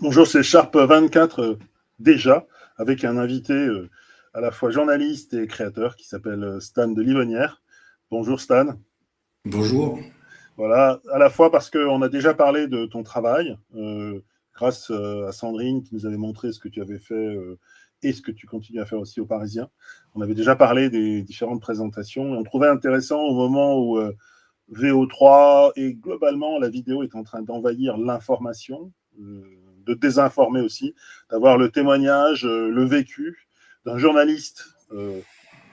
Bonjour, c'est Sharp24 déjà, avec un invité à la fois journaliste et créateur qui s'appelle Stan de Livonnière. Bonjour Stan. Bonjour. Voilà, à la fois parce qu'on a déjà parlé de ton travail, grâce à Sandrine qui nous avait montré ce que tu avais fait et ce que tu continues à faire aussi aux Parisiens. On avait déjà parlé des différentes présentations et on trouvait intéressant au moment où VO3 et globalement la vidéo est en train d'envahir l'information, de désinformer aussi, d'avoir le témoignage, le vécu d'un journaliste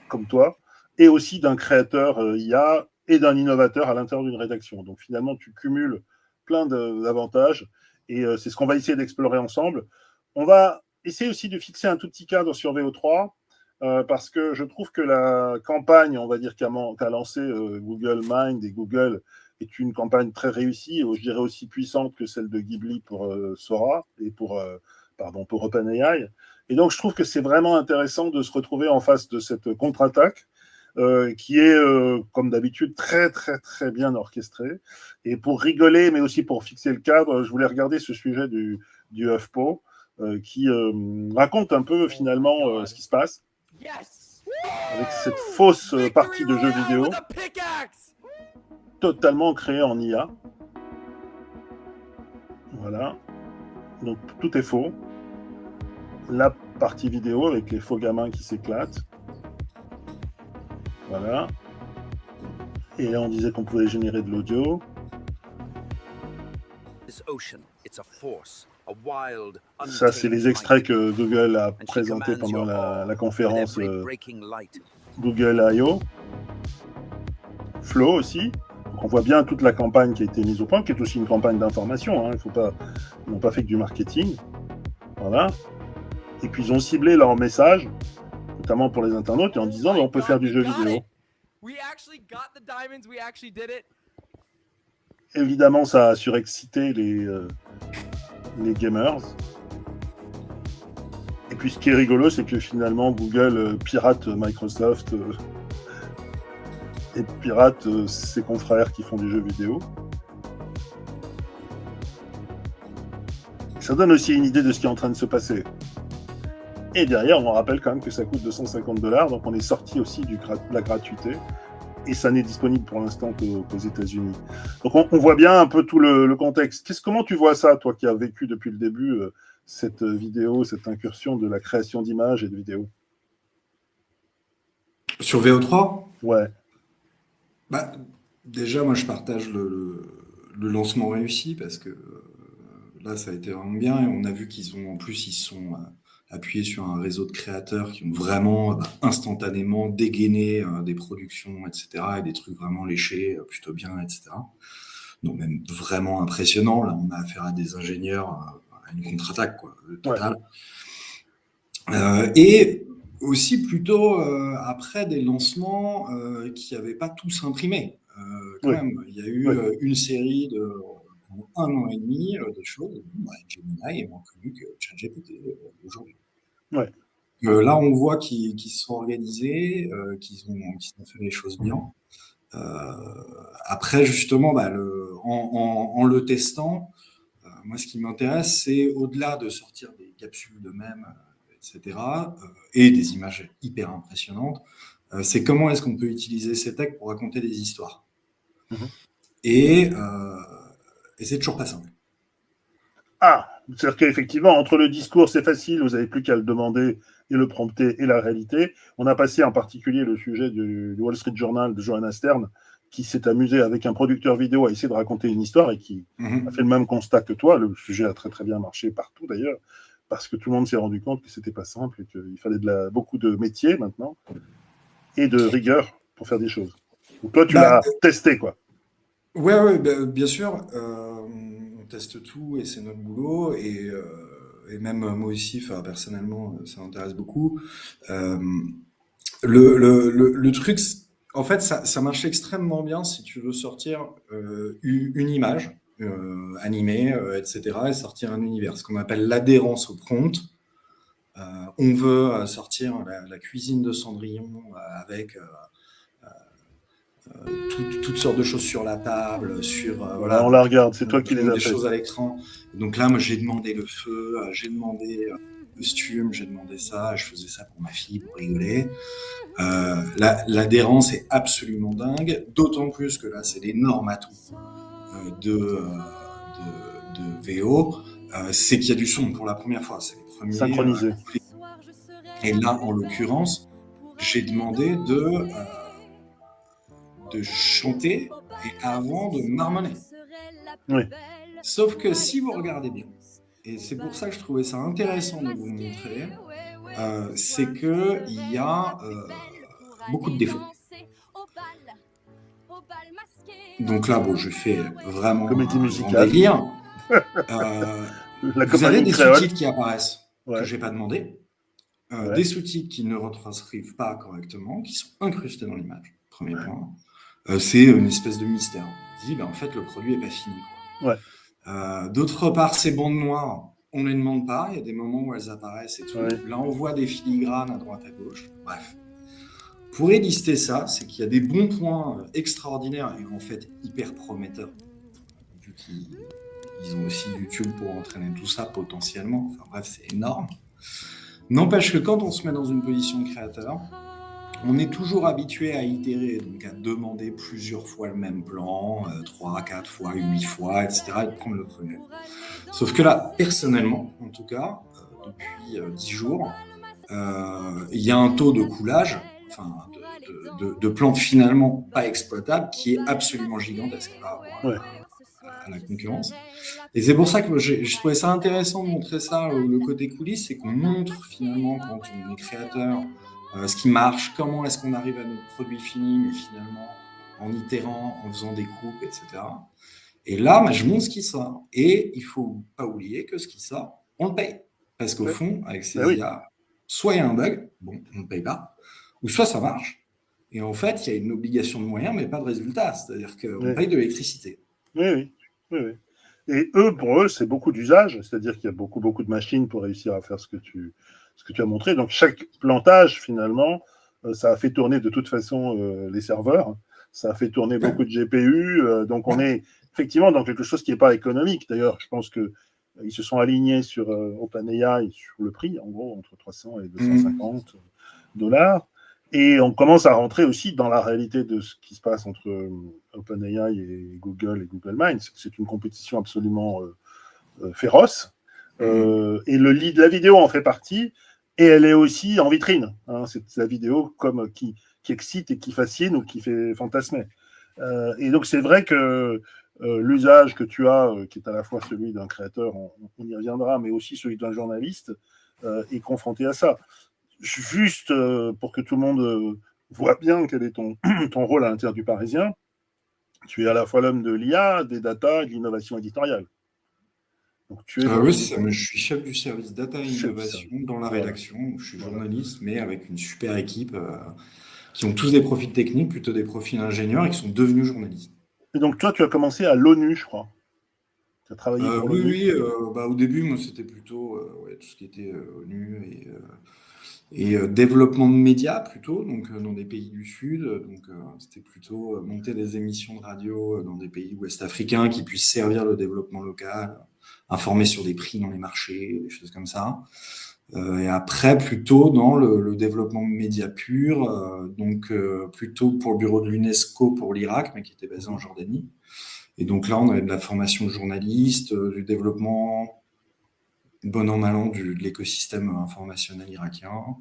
comme toi et aussi d'un créateur IA et d'un innovateur à l'intérieur d'une rédaction. Donc finalement, tu cumules plein d'avantages et c'est ce qu'on va essayer d'explorer ensemble. On va essayer aussi de fixer un tout petit cadre sur VO3 parce que je trouve que la campagne, on va dire, qu'a lancé Google Mind et Google est une campagne très réussie, je dirais aussi puissante que celle de Ghibli pour Sora et pour OpenAI. Et donc, je trouve que c'est vraiment intéressant de se retrouver en face de cette contre-attaque qui est, comme d'habitude, très, très, très bien orchestrée. Et pour rigoler, mais aussi pour fixer le cadre, je voulais regarder ce sujet du HuffPo qui raconte un peu, finalement, ce qui se passe avec cette fausse partie de jeu vidéo totalement créée en IA. Voilà. Donc, tout est faux. La partie vidéo avec les faux gamins qui s'éclatent. Voilà. Et là, on disait qu'on pouvait générer de l'audio. Ça, c'est les extraits que Google a présentés pendant la conférence Google I.O. Flow aussi. Donc, on voit bien toute la campagne qui a été mise au point, qui est aussi une campagne d'information. Hein. Ils n'ont pas fait que du marketing. Voilà. Et puis, ils ont ciblé leur message, notamment pour les internautes, en disant on peut faire du jeu vidéo. Évidemment, ça a surexcité les gamers. Et puis, ce qui est rigolo, c'est que finalement, Google pirate Microsoft et pirate ses confrères qui font du jeu vidéo. Ça donne aussi une idée de ce qui est en train de se passer. Et derrière, on rappelle quand même que ça coûte $250, donc on est sorti aussi de la gratuité. Et ça n'est disponible pour l'instant qu'aux États-Unis. Donc on voit bien un peu tout le contexte. Comment tu vois ça, toi qui as vécu depuis le début cette vidéo, cette incursion de la création d'images et de vidéos? Sur VO3 ? Ouais. Bah, déjà, moi, je partage le lancement réussi parce que là, ça a été vraiment bien et on a vu qu'ils ont, en plus, ils sont appuyés sur un réseau de créateurs qui ont vraiment instantanément dégainé des productions, etc. et des trucs vraiment léchés, plutôt bien, etc. Donc même vraiment impressionnant. Là, on a affaire à des ingénieurs, à une contre-attaque, quoi, totale. Ouais. Et aussi plutôt après des lancements qui n'avaient pas tous imprimé. Quand même, il y a eu une série de 1 an et demi de choses. Gemini est moins connu que ChatGPT aujourd'hui. Ouais. Là, on voit qu'ils se sont organisés, qu'ils ont fait les choses bien. Après, justement, en le testant, moi, ce qui m'intéresse, c'est au-delà de sortir des capsules de mèmes, etc., et des images hyper impressionnantes, c'est comment est-ce qu'on peut utiliser ces techs pour raconter des histoires. Et c'est toujours pas simple. Ah, c'est-à-dire qu'effectivement, entre le discours, c'est facile, vous n'avez plus qu'à le demander et le prompter et la réalité. On a passé en particulier le sujet du Wall Street Journal de Joanna Stern, qui s'est amusé avec un producteur vidéo à essayer de raconter une histoire et qui a fait le même constat que toi. Le sujet a très très bien marché partout d'ailleurs, parce que tout le monde s'est rendu compte que c'était pas simple et qu'il fallait beaucoup de métiers maintenant et de rigueur pour faire des choses. Donc toi, tu l'as testé, quoi. Ouais, bien sûr. On teste tout et c'est notre boulot. Et même moi aussi, personnellement, ça m'intéresse beaucoup. Le truc, en fait, ça marche extrêmement bien si tu veux sortir une image animée, etc., et sortir un univers. Ce qu'on appelle l'adhérence au prompt. On veut sortir la cuisine de Cendrillon avec toutes sortes de choses sur la table, Voilà, on la regarde, c'est toi qui les as des fait. choses à l'écran. Donc là, moi, j'ai demandé le feu, j'ai demandé le costume, j'ai demandé ça, je faisais ça pour ma fille, pour rigoler. L'adhérence est absolument dingue, d'autant plus que là, c'est l'énorme atout de VO, c'est qu'il y a du son pour la première fois. C'est les premiers. Synchronisé. Et là, en l'occurrence, j'ai demandé de chanter et avant de marmonner. Oui. Sauf que si vous regardez bien, et c'est pour ça que je trouvais ça intéressant de vous le montrer, c'est qu'il y a beaucoup de défauts. Donc là, bon, je fais vraiment Comédie un grand musicale. délire. La Vous avez des créole. sous-titres qui apparaissent Ouais. que j'ai pas demandé, Ouais. des sous-titres qui ne retranscrivent pas correctement, qui sont incrustés dans l'image. Premier point. C'est une espèce de mystère. On dit, en fait, le produit est pas fini, quoi. Ouais. D'autre part, ces bandes noires, on ne les demande pas. Il y a des moments où elles apparaissent et tout. Ouais. Là, on voit des filigranes à droite, à gauche. Bref. Pour élister ça, c'est qu'il y a des bons points extraordinaires et en fait hyper prometteurs. Vu qu'ils ont aussi YouTube pour entraîner tout ça potentiellement. Enfin bref, c'est énorme. N'empêche que quand on se met dans une position de créateur, on est toujours habitué à itérer, donc à demander plusieurs fois le même plan, 3, 4 fois, 8 fois, etc. et de prendre le projet. Sauf que là, personnellement, en tout cas, depuis 10 jours, il y a un taux de coulage, enfin de plans finalement pas exploitables, qui est absolument gigantesque par rapport à la concurrence. Et c'est pour ça que je trouvais ça intéressant de montrer ça, le côté coulisses, c'est qu'on montre finalement quand on est créateur ce qui marche, comment est-ce qu'on arrive à notre produit fini, mais finalement en itérant, en faisant des coupes, etc. Et là, je montre ce qui sort. Et il ne faut pas oublier que ce qui sort, on le paye. Parce qu'au fond, avec ces IA, soit il y a un bug, bon, on ne paye pas, ou soit ça marche. Et en fait, il y a une obligation de moyens, mais pas de résultat. C'est-à-dire qu'on paye de l'électricité. Oui. Et pour eux, c'est beaucoup d'usage, c'est-à-dire qu'il y a beaucoup de machines pour réussir à faire ce que tu as montré. Donc, chaque plantage, finalement, ça a fait tourner de toute façon les serveurs, ça a fait tourner beaucoup de GPU, donc on est effectivement dans quelque chose qui n'est pas économique. D'ailleurs, je pense qu'ils se sont alignés sur OpenAI, sur le prix, en gros, entre 300 et 250 $. Et on commence à rentrer aussi dans la réalité de ce qui se passe entre OpenAI et Google Minds. C'est une compétition absolument féroce. Et la vidéo en fait partie. Et elle est aussi en vitrine. Hein. C'est la vidéo comme qui excite et qui fascine ou qui fait fantasmer. Et donc c'est vrai que l'usage que tu as, qui est à la fois celui d'un créateur, on y reviendra, mais aussi celui d'un journaliste, est confronté à ça. Juste pour que tout le monde voit bien quel est ton rôle à l'intérieur du Parisien, tu es à la fois l'homme de l'IA, des data et de l'innovation éditoriale. Donc, tu es oui, c'est ça. Je suis chef du service data et innovation dans la rédaction. Je suis journaliste, mais avec une super équipe qui ont tous des profils techniques, plutôt des profils ingénieurs et qui sont devenus journalistes. Et donc, toi, tu as commencé à l'ONU, je crois. Tu as travaillé pour l'ONU. Oui. Au début, moi, c'était plutôt tout ce qui était ONU et développement de médias plutôt, donc dans des pays du Sud. Donc, c'était plutôt monter des émissions de radio dans des pays ouest-africains qui puissent servir le développement local, informer sur des prix dans les marchés, des choses comme ça. Et après, plutôt dans le développement de médias purs, donc plutôt pour le bureau de l'UNESCO pour l'Irak, mais qui était basé en Jordanie. Et donc là, on avait de la formation de journalistes, du développement bon an, mal an de l'écosystème informationnel irakien,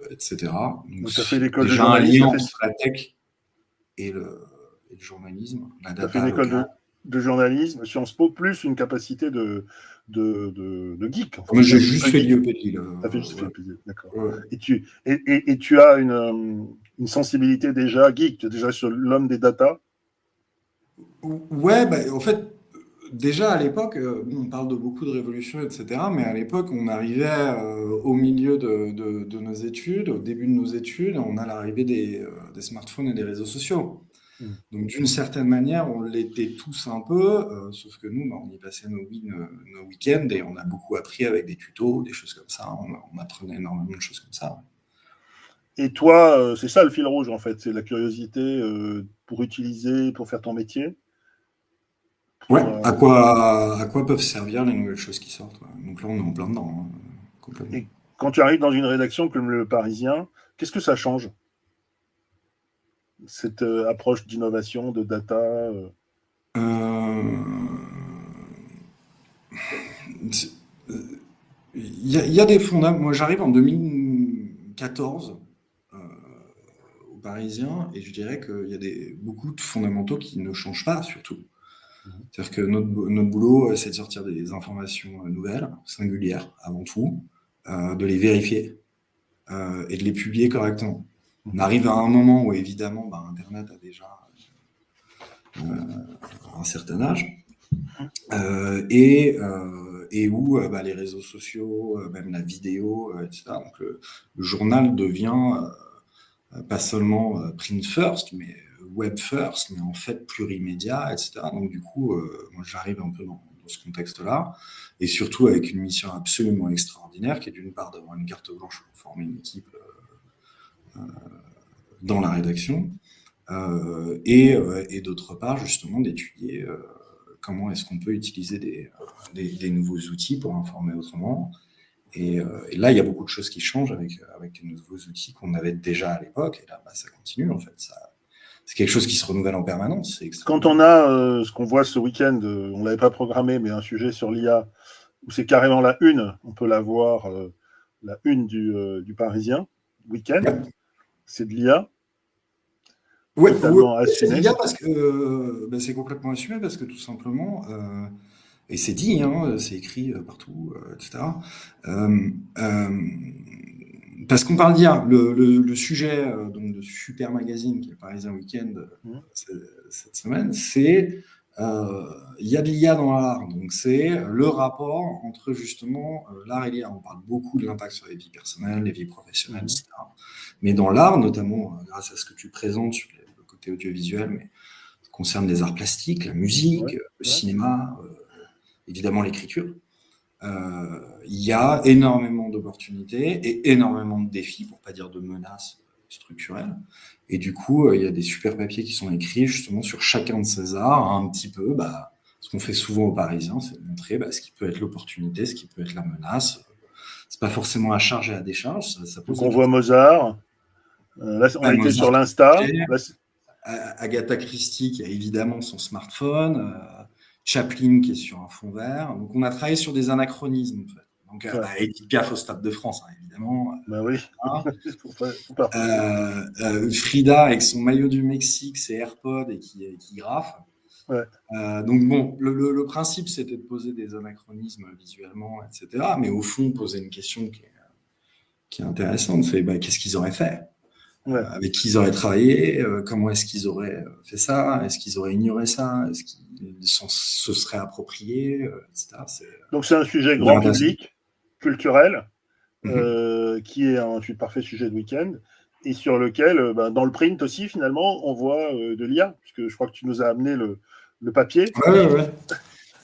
etc. Donc tu as fait l'école de journalisme. Déjà un lien entre la tech et le journalisme, la data. Tu as fait une école de journalisme, Sciences Po, plus une capacité de geek. Enfin, moi, j'ai juste fait l'IEP de Lille. Tu as fait juste l'IEP de Lille, d'accord. Ouais. Et tu as une sensibilité déjà geek, tu es déjà sur l'homme des data. Ouais, en fait, déjà à l'époque, on parle de beaucoup de révolutions, etc. Mais à l'époque, on arrivait au milieu de nos études, au début de nos études, on a l'arrivée des smartphones et des réseaux sociaux. Donc d'une certaine manière, on l'était tous un peu, sauf que nous, on y passait nos week-ends et on a beaucoup appris avec des tutos, des choses comme ça. On apprenait énormément de choses comme ça. Et toi, c'est ça le fil rouge, en fait, c'est la curiosité pour utiliser, pour faire ton métier. Ouais, Pour, à quoi peuvent servir les nouvelles choses qui sortent, ouais. Donc là, on est en plein dedans, hein, complètement. et quand tu arrives dans une rédaction comme Le Parisien, qu'est-ce que ça change, cette approche d'innovation, de data Euh, c'est- il y a des fondamentaux. Moi, j'arrive en 2014 euh, au Parisien et je dirais qu'il y a beaucoup de fondamentaux qui ne changent pas, surtout. C'est-à-dire que notre boulot, c'est de sortir des informations nouvelles, singulières avant tout, de les vérifier et de les publier correctement. On arrive à un moment où, évidemment, bah, Internet a déjà un certain âge et où bah, les réseaux sociaux, même la vidéo, etc. Donc, le journal devient pas seulement print first, mais web first, mais en fait plurimédia, etc. Donc du coup, moi j'arrive un peu dans ce contexte-là, et surtout avec une mission absolument extraordinaire, qui est d'une part d'avoir une carte blanche pour former une équipe dans la rédaction, et d'autre part justement d'étudier comment est-ce qu'on peut utiliser des nouveaux outils pour informer autrement. Et là, il y a beaucoup de choses qui changent avec les nouveaux outils qu'on avait déjà à l'époque. Et là, bah, ça continue, en fait. C'est quelque chose qui se renouvelle en permanence. C'est Quand extraordinaire. on a ce qu'on voit ce week-end, on ne l'avait pas programmé, mais un sujet sur l'IA, où c'est carrément la une, on peut la voir, la une du Parisien, week-end, Ouais. c'est de l'IA, Ouais, ouais, totalement c'est assumé. l'IA parce que ben, c'est complètement assumé parce que tout simplement, et c'est dit, hein, c'est écrit partout, etc. Euh, euh, Parce qu'on parle d'IA, le sujet donc de Super Magazine, qui est le Parisien Week-end Mhm. cette semaine, c'est il y a de l'IA dans l'art. Donc c'est le rapport entre justement l'art et l'IA. On parle beaucoup de l'impact sur les vies personnelles, les vies professionnelles, Mhm. etc. Mais dans l'art, notamment grâce à ce que tu présentes sur le côté audiovisuel, mais ça concerne les arts plastiques, la musique, Ouais, le ouais. cinéma, évidemment l'écriture. Il y a énormément d'opportunités et énormément de défis, pour pas dire de menaces structurelles. Et du coup, il y a des super papiers qui sont écrits justement sur chacun de ces arts, un petit peu. Bah, ce qu'on fait souvent aux Parisiens, c'est de montrer bah, ce qui peut être l'opportunité, ce qui peut être la menace. C'est pas forcément à charge et à décharge, ça Donc pose des on voit questions. Mozart. Là, on a Ouais, été Mozart, sur l'Insta. Là, Agatha Christie qui a évidemment son smartphone, Chaplin qui est sur un fond vert. Donc on a travaillé sur des anachronismes en fait. Donc ouais, bah, Edith Piaf au Stade de France, hein, évidemment. bah oui, Voilà. faut pas refuser. Frida avec son maillot du Mexique, ses AirPods et qui graffe. Ouais. Donc bon, le principe c'était de poser des anachronismes visuellement, etc. Mais au fond, poser une question qui est intéressante, c'est bah, qu'est-ce qu'ils auraient fait? Ouais. Avec qui ils auraient travaillé, comment est-ce qu'ils auraient fait ça, est-ce qu'ils auraient ignoré ça, est-ce qu'ils se seraient appropriés, etc. C'est Donc c'est un sujet hyper grand intéressant. public, culturel, Mhm. qui est un parfait sujet de week-end, et sur lequel, bah, dans le print aussi, finalement, on voit de l'IA, puisque je crois que tu nous as amené le papier. Ouais, ouais, ouais.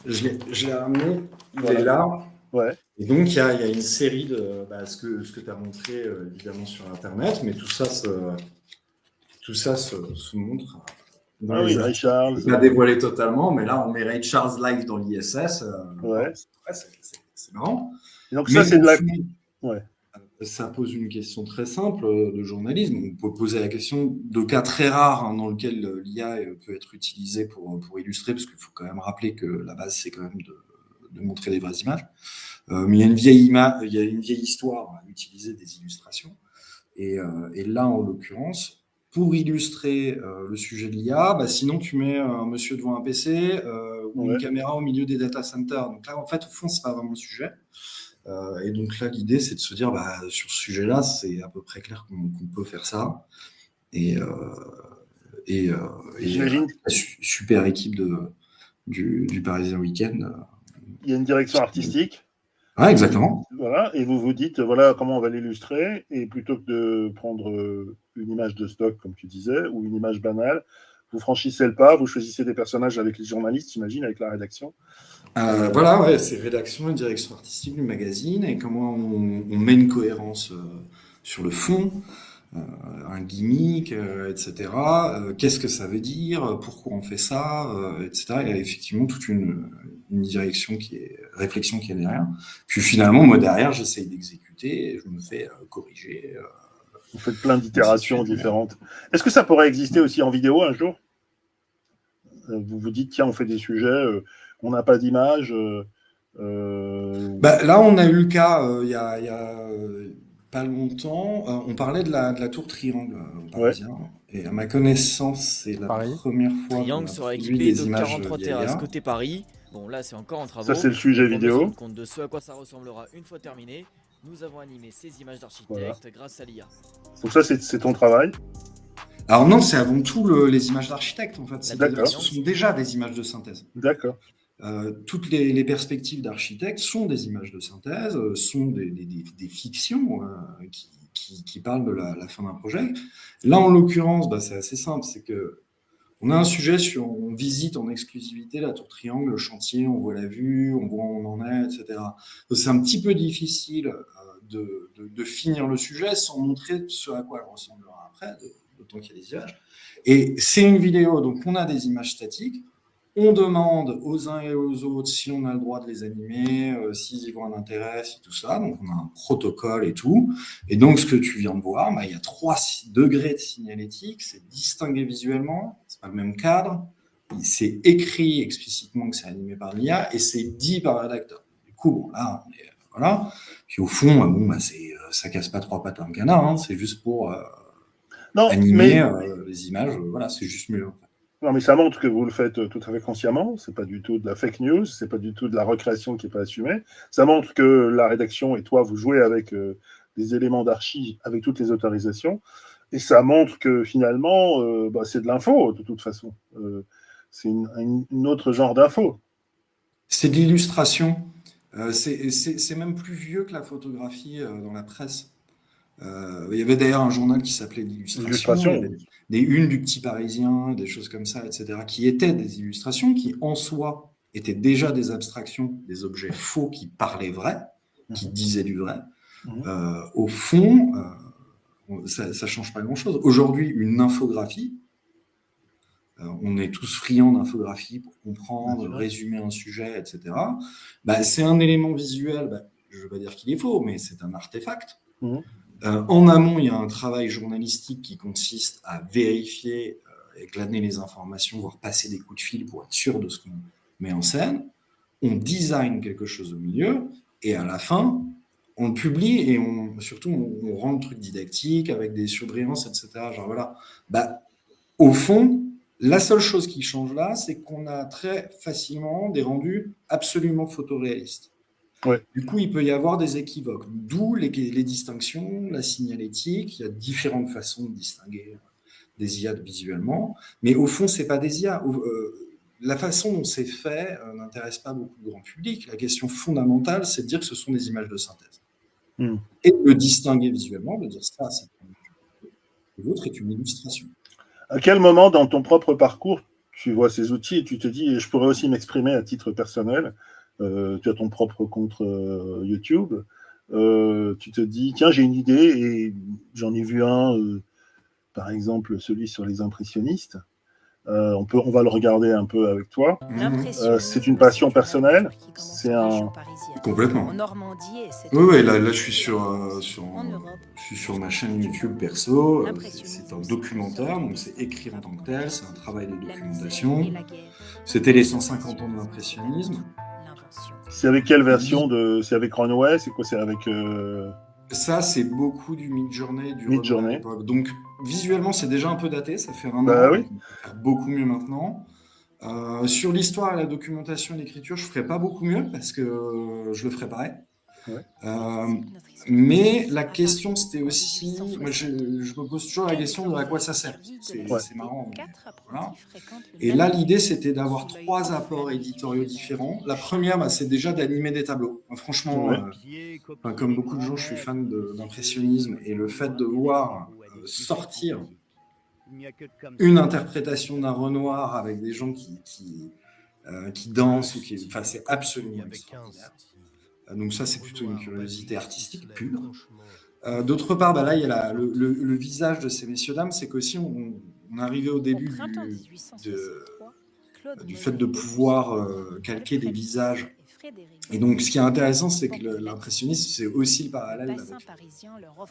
Je l'ai ramené, il est Voilà. là. Ouais. Et donc, il y a une série de bah, ce que tu as montré évidemment sur Internet, mais tout ça se montre dans Ah oui, les Ray articles. Je ne Charles. peux pas dévoiler totalement, mais là, on met Ray Charles live dans l'ISS. Voilà, Ouais. c'est marrant. Et donc ça, Mais c'est au de la. fond, Ouais. ça pose une question très simple de journalisme. On peut poser la question de cas très rares hein, dans lesquels l'IA peut être utilisée pour illustrer, parce qu'il faut quand même rappeler que la base, c'est quand même de montrer des vraies images. Mais il y a il y a une vieille histoire à utiliser des illustrations. Et là, en l'occurrence, pour illustrer le sujet de l'IA, bah, sinon tu mets un monsieur devant un PC ou une Ouais. caméra au milieu des data centers. Donc là, en fait, au fond, c'est pas vraiment le sujet. Et donc là, l'idée, c'est de se dire, bah, sur ce sujet-là, c'est à peu près clair qu'on peut faire ça. Et, euh, et, euh, Et et j'imagine super équipe du Parisien Week-end. qu'il y a une direction artistique. Ah, Et vous, exactement. voilà, et vous vous dites, voilà comment on va l'illustrer, et plutôt que de prendre une image de stock, comme tu disais, ou une image banale, vous franchissez le pas, vous choisissez des personnages avec les journalistes, j'imagine, avec la rédaction. Voilà, ouais, c'est rédaction et direction artistique du magazine et comment on met une cohérence sur le fond. un gimmick, etc. Qu'est-ce que ça veut dire? Pourquoi on fait ça? Etc. Il y a effectivement toute une direction réflexion qui est derrière. Puis finalement, moi derrière, j'essaye d'exécuter et je me fais corriger. Vous faites plein d'itérations différentes. Est-ce que ça pourrait exister aussi en vidéo un jour? Vous vous dites, tiens, on fait des sujets, on n'a pas d'image. Là, on a eu le cas il y a pas longtemps. On parlait de la tour Triangle parisien. Et à ma connaissance, c'est la première fois Triangle sera équipé de 43 terrasses côté Paris. Bon, là, c'est encore en travaux. Ça, c'est le sujet vidéo. On se rend compte de ce à quoi ça ressemblera une fois terminé. Nous avons animé ces images d'architectes grâce à l'IA. Donc ça, c'est ton travail? Alors non, c'est avant tout les images d'architectes, en fait. D'accord. Ce sont déjà des images de synthèse. D'accord. Toutes les perspectives d'architectes sont des images de synthèse, sont des fictions qui parlent de la fin d'un projet. Là, en l'occurrence, c'est assez simple, c'est que on a un sujet on visite en exclusivité la tour Triangle, le chantier, on voit la vue, on voit où on en est, etc. Donc, c'est un petit peu difficile de finir le sujet sans montrer ce à quoi elle ressemblera après, d'autant qu'il y a des images. Et c'est une vidéo, donc on a des images statiques. On demande aux uns et aux autres si on a le droit de les animer, s'ils y voient un intérêt, si tout ça. Donc, on a un protocole et tout. Et donc, ce que tu viens de voir, il y a 3 degrés de signalétique. C'est distingué visuellement. C'est pas le même cadre. C'est écrit explicitement que c'est animé par l'IA et c'est dit par le rédacteur. Du coup, là, voilà. Puis au fond, ça casse pas 3 pattes à un canard. Hein. C'est juste pour animer les images. Voilà, c'est juste mieux. En fait. Non, mais ça montre que vous le faites tout à fait consciemment. C'est pas du tout de la fake news, c'est pas du tout de la recréation qui n'est pas assumée. Ça montre que la rédaction et toi, vous jouez avec des éléments d'archi, avec toutes les autorisations. Et ça montre que finalement, c'est de l'info, de toute façon. C'est une autre genre d'info. C'est de l'illustration. C'est même plus vieux que la photographie dans la presse. Il y avait d'ailleurs un journal qui s'appelait l'Illustration. Il y avait des unes du Petit Parisien, des choses comme ça, etc., qui étaient des illustrations, qui en soi étaient déjà des abstractions, des objets faux qui parlaient vrai, qui disaient du vrai. Au fond, ça ne change pas grand-chose. Aujourd'hui, une infographie, on est tous friands d'infographie pour comprendre, résumer un sujet, etc. C'est un élément visuel, je ne veux pas dire qu'il est faux, mais c'est un artefact. En amont, il y a un travail journalistique qui consiste à vérifier et glaner les informations, voire passer des coups de fil pour être sûr de ce qu'on met en scène. On design quelque chose au milieu et à la fin, on le publie et surtout on rend le truc didactique avec des surbrillances, etc. Genre voilà. Au fond, la seule chose qui change là, c'est qu'on a très facilement des rendus absolument photoréalistes. Ouais. Du coup, il peut y avoir des équivoques, d'où les distinctions, la signalétique. Il y a différentes façons de distinguer des IA visuellement, mais au fond, c'est pas des IA. La façon dont c'est fait n'intéresse pas beaucoup le grand public. La question fondamentale, c'est de dire que ce sont des images de synthèse. Et de le distinguer visuellement, de dire ça, c'est une image. L'autre est une illustration. À quel moment dans ton propre parcours, tu vois ces outils et tu te dis, je pourrais aussi m'exprimer à titre personnel? Tu as ton propre compte YouTube, tu te dis, tiens, j'ai une idée, et j'en ai vu un, par exemple, celui sur les impressionnistes. On va le regarder un peu avec toi. C'est une passion personnelle. C'est un... Complètement. Oui, là, je suis sur ma chaîne YouTube perso. C'est un documentaire, donc c'est écrit en tant que tel, c'est un travail de documentation. C'était les 150 ans de l'impressionnisme. C'est avec quelle version C'est avec Runway? C'est quoi? C'est avec... Ça, c'est beaucoup du Midjourney, Midjourney. à l'époque. Donc, visuellement, c'est déjà un peu daté. Ça fait un an. Oui. Beaucoup mieux maintenant. Sur l'histoire et la documentation et l'écriture, je ne ferai pas beaucoup mieux parce que je le ferai pareil. Ouais. Mais la question, c'était aussi... Moi, je me pose toujours la question de à quoi ça sert. C'est marrant. Voilà. Et là, l'idée, c'était d'avoir 3 apports éditoriaux différents. La première, c'est déjà d'animer des tableaux. Franchement, comme beaucoup de gens, je suis fan d'impressionnisme. Et le fait de voir sortir une interprétation d'un Renoir avec des gens qui dansent, c'est absolument extraordinaire. Donc ça, c'est plutôt une curiosité artistique pure. D'autre part, là, il y a le visage de ces messieurs-dames, c'est qu'aussi, on arrivait au début du fait de pouvoir calquer des visages. Et donc, ce qui est intéressant, c'est que l'impressionnisme, c'est aussi le parallèle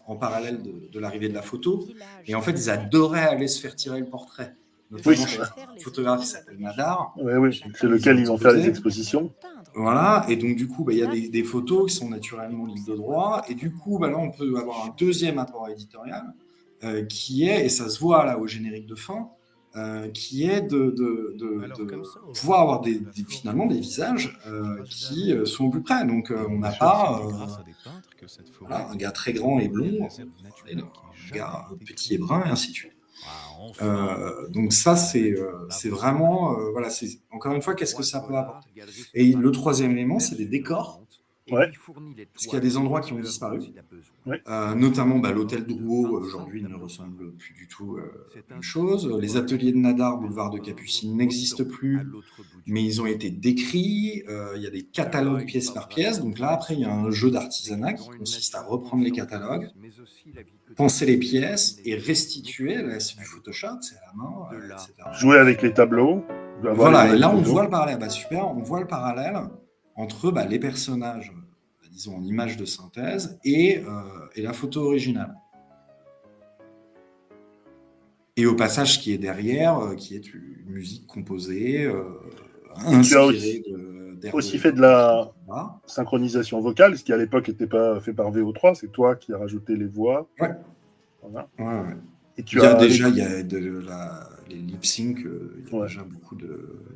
en parallèle de l'arrivée de la photo. Et en fait, ils adoraient aller se faire tirer le portrait. Notamment chez un photographe qui s'appelle Nadar. Oui, c'est lequel ils vont faire les expositions. Voilà, et donc du coup, il y a des photos qui sont naturellement libres de droit. Et du coup, là, on peut avoir un deuxième apport éditorial qui est, et ça se voit là au générique de fin, qui est de pouvoir avoir finalement des visages qui sont au plus près. Donc on n'a pas un gars très grand et blond, un gars petit et brun, et ainsi de suite. Donc ça, c'est vraiment... c'est, encore une fois, qu'est-ce que ça peut apporter. Et le troisième élément, c'est des décors. Ouais. Parce qu'il y a des endroits qui ont disparu. Ouais. Notamment l'hôtel Drouot, aujourd'hui, ne ressemble plus du tout à la même chose. Les ateliers de Nadar, boulevard de Capucine, n'existent plus, mais ils ont été décrits. Il y a des catalogues pièce par pièce. Donc là, après, il y a un jeu d'artisanat qui consiste à reprendre les catalogues, penser les pièces et restituer. Là, c'est du Photoshop, c'est à la main, etc. Jouer avec les tableaux. Voilà, et là, on voit le parallèle. Super, on voit le parallèle entre les personnages, disons en image de synthèse, et la photo originale. Et au passage, qui est derrière, qui est une musique composée, inspirée tu as aussi fait de la synchronisation vocale, ce qui à l'époque n'était pas fait par VO3, c'est toi qui as rajouté les voix. Ouais. Voilà. Ouais. Et il y a les lip sync, il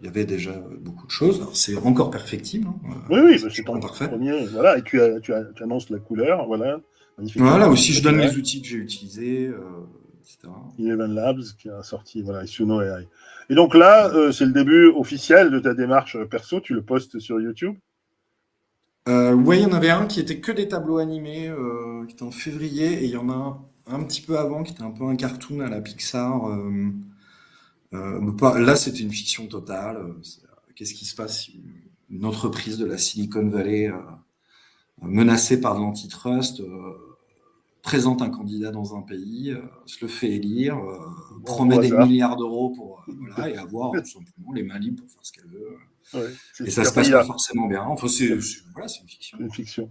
y avait déjà beaucoup de choses. Alors, c'est encore perfectible. Oui, c'est ton premier. Voilà, et tu annonces la couleur, voilà. Voilà, aussi je donne les outils que j'ai utilisés, etc. Eleven Labs qui a sorti, voilà, Suno AI. Et donc là, c'est le début officiel de ta démarche perso, tu le postes sur YouTube? Oui, il y en avait un qui était que des tableaux animés, qui était en février, et il y en a un petit peu avant qui était un peu un cartoon à la Pixar. Là, c'était une fiction totale. Qu'est-ce qui se passe si une entreprise de la Silicon Valley menacée par de l'antitrust présente un candidat dans un pays, se le fait élire, promet des milliards d'euros pour et avoir tout simplement les mains libres pour faire ce qu'elle veut. Ouais, et ça se passe pas forcément bien. Enfin, c'est une fiction. Une fiction.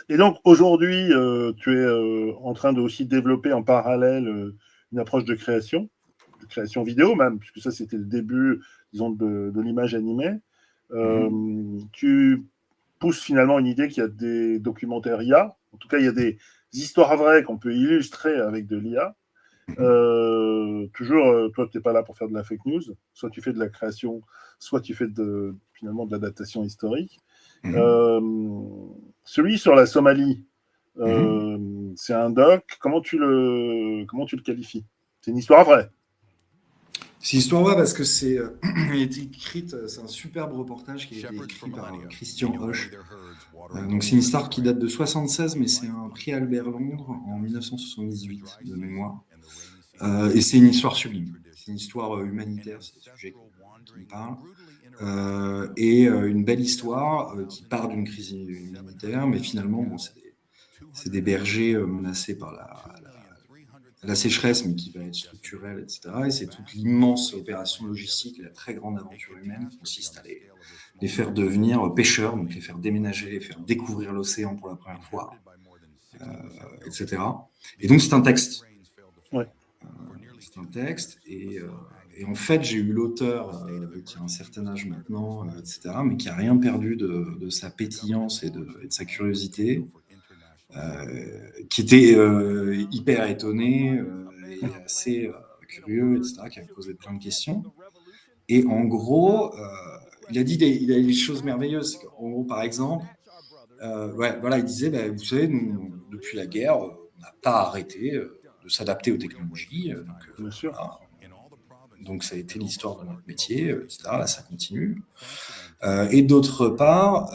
Et donc aujourd'hui, tu es en train de aussi développer en parallèle une approche de création vidéo même, puisque ça c'était le début, disons, de l'image animée. Tu pousses finalement une idée qu'il y a des documentaires IA, en tout cas il y a des histoires vraies qu'on peut illustrer avec de l'IA. Toujours, toi, tu n'es pas là pour faire de la fake news. Soit tu fais de la création, soit tu fais finalement de l'adaptation historique. Celui sur la Somalie, c'est un doc. Comment tu le qualifies? C'est une histoire vraie. C'est une histoire vraie parce que c'est un superbe reportage qui a été écrit par Christian Hoche. Donc c'est une histoire qui date de 1976, mais c'est un prix Albert Londres en 1978 de mémoire. Et c'est une histoire sublime. C'est une histoire humanitaire, c'est le sujet qui me parle. Et une belle histoire qui part d'une crise humanitaire, mais finalement, c'est des bergers menacés par la sécheresse, mais qui va être structurelle, etc. Et c'est toute l'immense opération logistique, la très grande aventure humaine qui consiste à les faire devenir pêcheurs, donc les faire déménager, les faire découvrir l'océan pour la première fois, etc. Et donc c'est un texte. Ouais. C'est un texte, et en fait j'ai eu l'auteur qui a un certain âge maintenant, etc., mais qui n'a rien perdu de sa pétillance et de sa curiosité, qui était hyper étonné et assez curieux, etc., qui a posé plein de questions. Et en gros, il a dit des choses merveilleuses. En gros, par exemple, il disait, vous savez, nous, depuis la guerre, on n'a pas arrêté de s'adapter aux technologies. Bien sûr. Voilà. Donc ça a été l'histoire de notre métier, etc. Là, ça continue. Et d'autre part,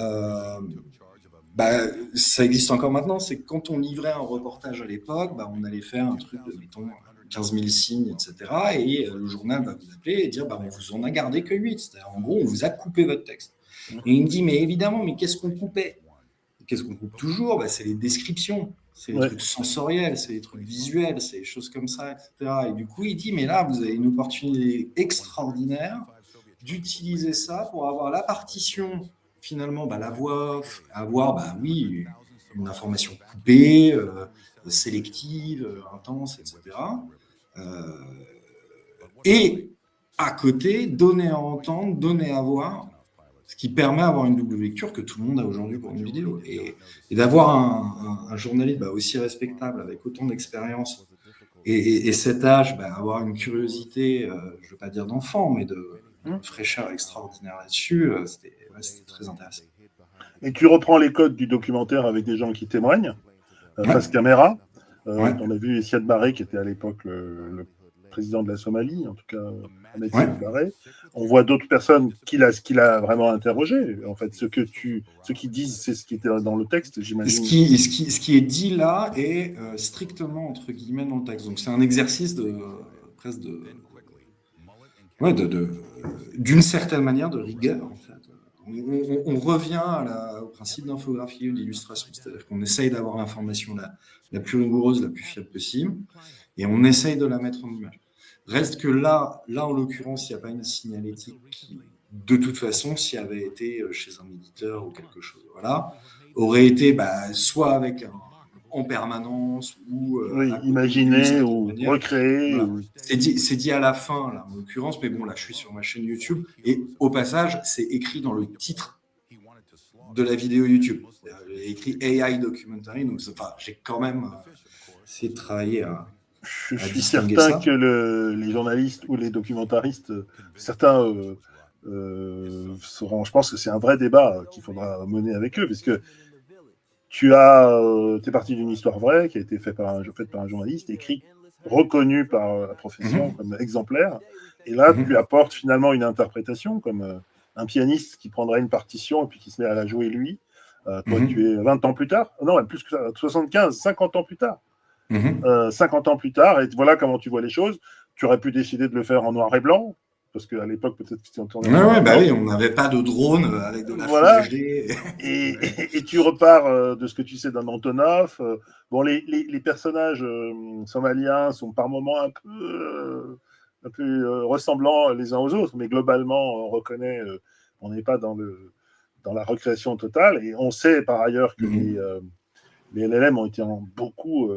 ça existe encore maintenant, c'est que quand on livrait un reportage à l'époque, on allait faire un truc de, mettons, 15 000 signes, etc. Et le journal va vous appeler et dire, on vous en a gardé que 8. C'est-à-dire, en gros, on vous a coupé votre texte. Et il me dit, mais évidemment, mais qu'est-ce qu'on coupait? Qu'est-ce qu'on coupe toujours? C'est les descriptions. c'est les trucs sensoriels, c'est les trucs visuels, c'est des choses comme ça, etc. Et du coup, il dit, mais là, vous avez une opportunité extraordinaire d'utiliser ça pour avoir la partition, finalement, la voix off, avoir, oui, une information coupée, sélective, intense, etc. Et à côté, donner à entendre, donner à voir, ce qui permet d'avoir une double lecture que tout le monde a aujourd'hui pour une vidéo. Et d'avoir un journaliste aussi respectable, avec autant d'expérience, et cet âge, avoir une curiosité, je ne veux pas dire d'enfant, mais de fraîcheur extraordinaire là-dessus, c'était très intéressant. Et tu reprends les codes du documentaire avec des gens qui témoignent, face caméra. On a vu Siad Barre, qui était à l'époque le président de la Somalie, en tout cas, Ahmed Siad Barre. On voit d'autres personnes qu'il a vraiment interrogé. En fait, ce qu'ils disent, c'est ce qui était dans le texte, j'imagine. Ce qui est dit là est strictement, entre guillemets, dans le texte. Donc, c'est un exercice presque d'une certaine manière de rigueur, en fait. On revient au principe d'infographie ou d'illustration, c'est-à-dire qu'on essaye d'avoir l'information la plus rigoureuse, la plus fiable possible, et on essaye de la mettre en image. Reste que là en l'occurrence, il n'y a pas une signalétique qui, de toute façon, s'il avait été chez un éditeur ou quelque chose, aurait été soit avec en permanence ou imaginer ou recréer. Voilà. C'est dit à la fin, là, en l'occurrence, mais bon, là, je suis sur ma chaîne YouTube et au passage, c'est écrit dans le titre de la vidéo YouTube. J'ai écrit AI Documentary, donc j'ai quand même essayé de travailler à Je suis certain que les journalistes ou les documentaristes, certains seront. Je pense que c'est un vrai débat qu'il faudra mener avec eux, parce que tu es parti d'une histoire vraie qui a été faite par un journaliste, écrit, reconnu par la profession comme exemplaire. Et là, tu apportes finalement une interprétation, comme un pianiste qui prendrait une partition et puis qui se met à la jouer lui. Toi, tu es 20 ans plus tard. Non, plus que ça, 75, 50 ans plus tard. 50 ans plus tard, et voilà comment tu vois les choses. Tu aurais pu décider de le faire en noir et blanc, parce qu'à l'époque, peut-être que c'était en tournée. Oui, on n'avait pas de drone avec de la Full HD. Et tu repars de ce que tu sais d'un Antonov. Bon, les personnages somaliens sont par moments un peu ressemblants les uns aux autres, mais globalement, on reconnaît, on n'est pas dans la recréation totale. Et on sait par ailleurs que les LLM ont été beaucoup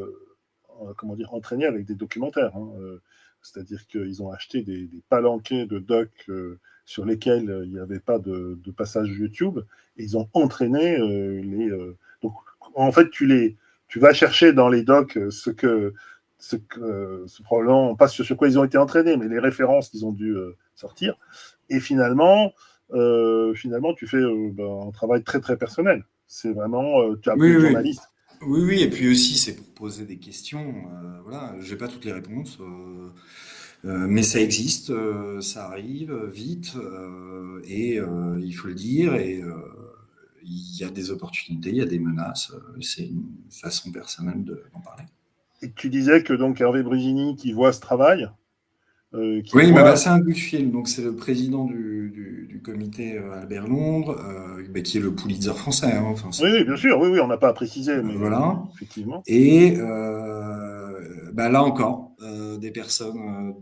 entraînés avec des documentaires. C'est-à-dire qu'ils ont acheté des palanquets de docs sur lesquels il n'y avait pas de passage YouTube, et ils ont entraîné donc, en fait, tu vas chercher dans les docs probablement, pas sur quoi ils ont été entraînés, mais les références qu'ils ont dû sortir. Et finalement, tu fais un travail très, très personnel. C'est vraiment, tu as appelé le journaliste. Oui, et puis aussi, c'est pour poser des questions. Je n'ai pas toutes les réponses, mais ça existe, ça arrive vite, et il faut le dire, et il y a des opportunités, il y a des menaces. C'est une façon personnelle d'en parler. Et tu disais que donc Hervé Brugini, qui voit ce travail, il m'a passé un coup de fil. Donc, c'est le président du comité Albert Londres, qui est le Pulitzer français. Oui, bien sûr. Oui, on n'a pas à préciser, mais voilà. Effectivement. Et là encore, des personnes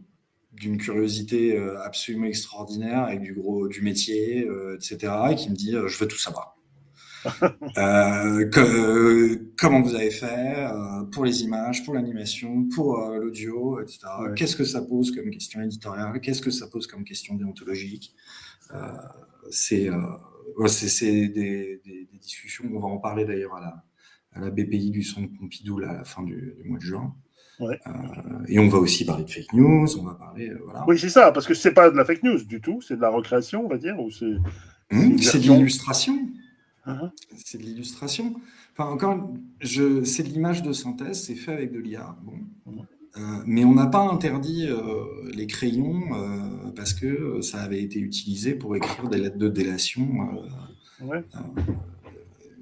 d'une curiosité absolument extraordinaire, avec du métier, etc., et qui me dit je veux tout savoir. Comment vous avez fait pour les images, pour l'animation, pour l'audio, etc. Ouais. Qu'est-ce que ça pose comme question éditoriale? Qu'est-ce que ça pose comme question déontologique? C'est des discussions. On va en parler d'ailleurs à la BPI du Centre Pompidou à la fin du mois de juin. Ouais. Et on va aussi parler de fake news. On va parler. Voilà. Oui, c'est ça, parce que c'est pas de la fake news du tout, c'est de la recréation, on va dire, ou c'est de l'illustration. C'est de l'illustration. Enfin, c'est de l'image de synthèse, c'est fait avec de l'IA. Mais on n'a pas interdit les crayons parce que ça avait été utilisé pour écrire des lettres de délation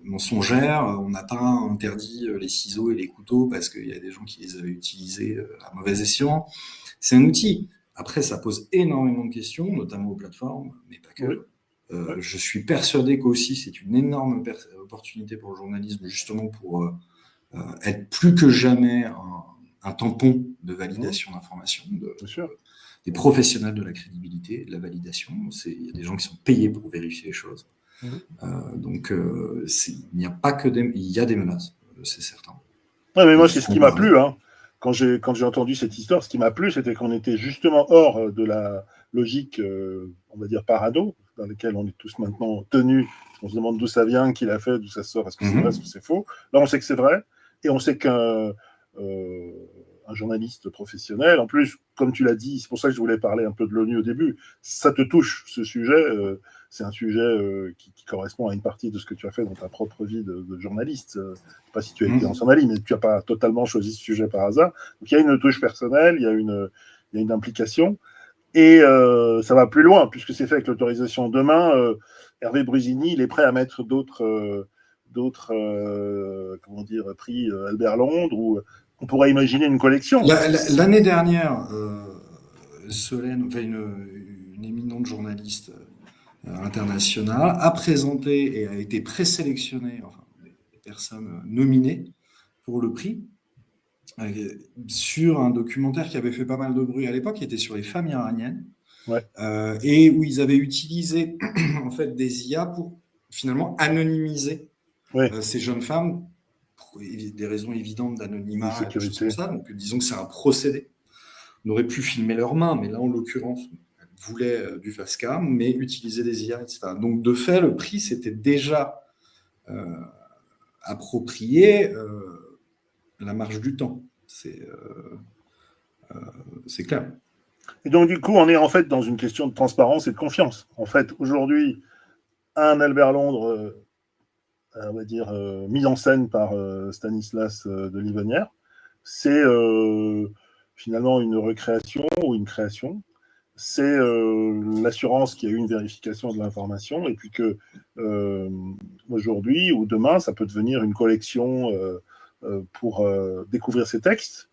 mensongères. On n'a pas interdit les ciseaux et les couteaux parce qu'il y a des gens qui les avaient utilisés à mauvais escient. C'est un outil. Après, ça pose énormément de questions, notamment aux plateformes, mais pas que. Je suis persuadé qu'aussi c'est une énorme opportunité pour le journalisme, justement pour être plus que jamais un tampon de validation d'informations, Bien sûr. des professionnels de la crédibilité, de la validation. Il y a des gens qui sont payés pour vérifier les choses. Donc, il n'y a pas que il y a des menaces, c'est certain. Ouais, mais moi, c'est ce qui m'a plu. Hein. Quand j'ai entendu cette histoire, ce qui m'a plu, c'était qu'on était justement hors de la logique, on va dire, parano, dans laquelle on est tous maintenant tenus. On se demande d'où ça vient, qui l'a fait, d'où ça sort, est-ce que c'est vrai, est-ce que c'est faux. Là, on sait que c'est vrai, et on sait qu'un journaliste professionnel, en plus, comme tu l'as dit, c'est pour ça que je voulais parler un peu de l'ONU au début, ça te touche, ce sujet. C'est un sujet qui correspond à une partie de ce que tu as fait dans ta propre vie de journaliste. Je ne sais pas si tu as été en Somalie, mais tu n'as pas totalement choisi ce sujet par hasard. Donc il y a une touche personnelle, il y a une implication. Et ça va plus loin, puisque c'est fait avec l'autorisation. Demain, Hervé Brusini, il est prêt à mettre d'autres prix Albert Londres, ou on pourrait imaginer une collection. L'année dernière, Solène, une éminente journaliste internationale, a présenté et a été présélectionnée, enfin, des personnes nominées pour le prix, sur un documentaire qui avait fait pas mal de bruit à l'époque, qui était sur les femmes iraniennes, et où ils avaient utilisé en fait des IA pour finalement anonymiser ces jeunes femmes, pour des raisons évidentes d'anonymat, des choses comme ça. Donc disons que c'est un procédé. On aurait pu filmer leurs mains, mais là en l'occurrence, voulait du face cam, mais utiliser des IA, etc. Donc de fait, le prix s'était déjà approprié la marge du temps. C'est clair. Et donc du coup, on est en fait dans une question de transparence et de confiance. En fait, aujourd'hui, un Albert Londres, on va dire, mis en scène par Stanislas de Livonnière, c'est finalement une recréation ou une création. C'est l'assurance qu'il y a eu une vérification de l'information, et puis que aujourd'hui ou demain, ça peut devenir une collection pour découvrir ces textes,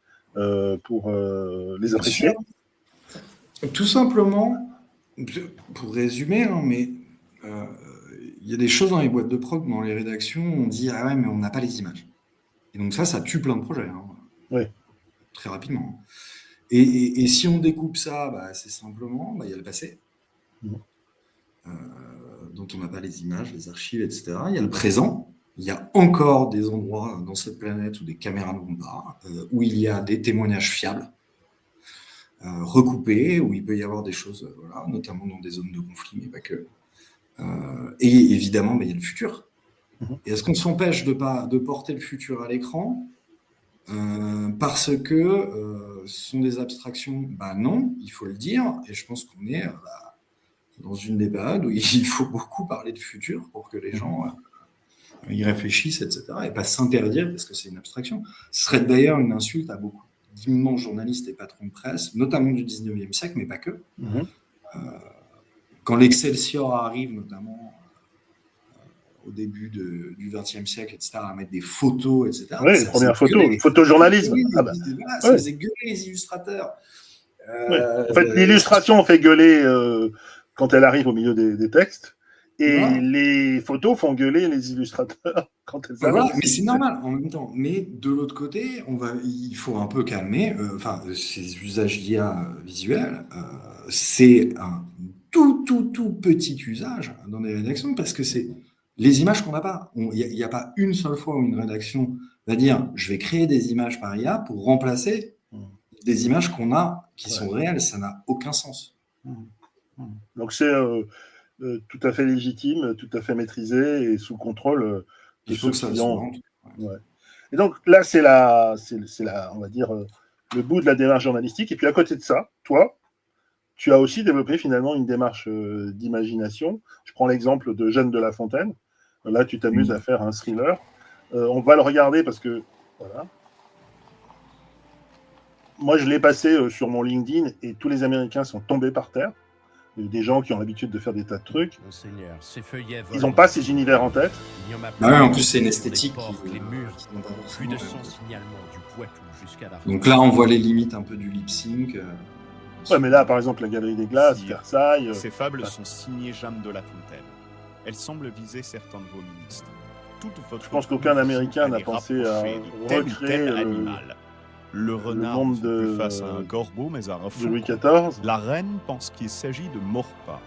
pour les apprécier. Tout simplement, pour résumer, hein, mais il y a des choses dans les boîtes de prod, dans les rédactions, on dit « Ah ouais, mais on n'a pas les images ». Et donc ça tue plein de projets, très rapidement. Et si on découpe ça, c'est simplement, il y a le passé, dont on n'a pas les images, les archives, etc. Il y a le présent. Il y a encore des endroits dans cette planète où des caméras ne vont pas, où il y a des témoignages fiables, recoupés, où il peut y avoir des choses, notamment dans des zones de conflit, mais pas que. Et évidemment, il y a le futur. Et est-ce qu'on s'empêche de porter le futur à l'écran parce que ce sont des abstractions? Non, il faut le dire. Et je pense qu'on est dans une des périodes où il faut beaucoup parler de futur pour que les gens y réfléchissent, etc. Et pas s'interdire parce que c'est une abstraction. Ce serait d'ailleurs une insulte à beaucoup d'immenses journalistes et patrons de presse, notamment du 19e siècle, mais pas que. Quand l'Excelsior arrive, notamment au début du XXe siècle, etc., à mettre des photos, etc. Oui, les premières photos, photojournalisme. Ça faisait gueuler les illustrateurs. En fait, l'illustration fait gueuler quand elle arrive au milieu des textes, et les photos font gueuler les illustrateurs quand elles arrivent. Mais c'est normal en même temps. Mais de l'autre côté, il faut un peu calmer. Ces usages d'IA visuels, c'est un tout petit usage dans les rédactions, parce que c'est les images qu'on n'a pas. Il n'y a pas une seule fois où une rédaction va dire « je vais créer des images par IA pour remplacer des images qu'on a qui sont réelles ». Ça n'a aucun sens. Donc c'est tout à fait légitime, tout à fait maîtrisé et sous contrôle de ceux qui ont. Et donc là, c'est on va dire, le bout de la démarche journalistique. Et puis à côté de ça, toi, tu as aussi développé finalement une démarche d'imagination. Je prends l'exemple de Jeanne de La Fontaine. Là, tu t'amuses à faire un thriller. On va le regarder parce que, voilà. Moi, je l'ai passé sur mon LinkedIn et tous les Américains sont tombés par terre. Des gens qui ont l'habitude de faire des tas de trucs. Ils n'ont pas ces univers en tête. En plus, c'est une esthétique. Donc là, on voit les limites un peu du lip sync. Mais là, par exemple, la Galerie des Glaces, Versailles. Ces fables sont signées Jeanne de La Fontaine. Elles semblent viser certains de vos ministres. Je pense qu'aucun Américain n'a pensé à recréer Le renard monde ne fait plus face à un corbeau, mais à un de Louis faucon. XIV. La reine pense qu'il s'agit de Maurepas.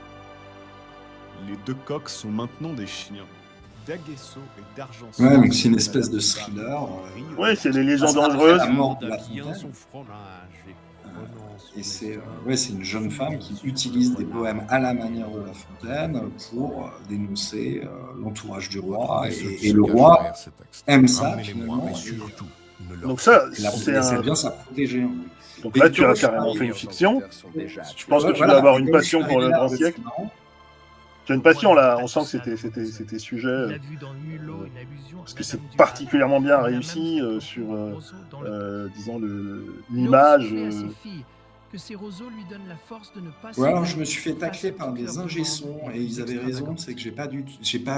Les deux coqs sont maintenant des chiens. D'Aguesseau et d'Argenson. Ouais, donc c'est une espèce de thriller. Ouais, c'est les légendes Après dangereuses. la mort de La Fontaine. Et c'est une jeune femme qui utilise des poèmes à la manière de La Fontaine pour dénoncer l'entourage du roi. Et le roi aime ça, finalement. Donc ça, La c'est essaie un... bien ça protéger. Donc là, tu as carrément fait une fiction. Je pense que tu vas avoir une passion pour le grand siècle. Tu as une passion là, on sent que c'était sujet. Parce que c'est particulièrement bien réussi sur, disons, l'image. Ouais, alors je me suis fait tacler par des ingé-sons et ils avaient raison, c'est que j'ai pas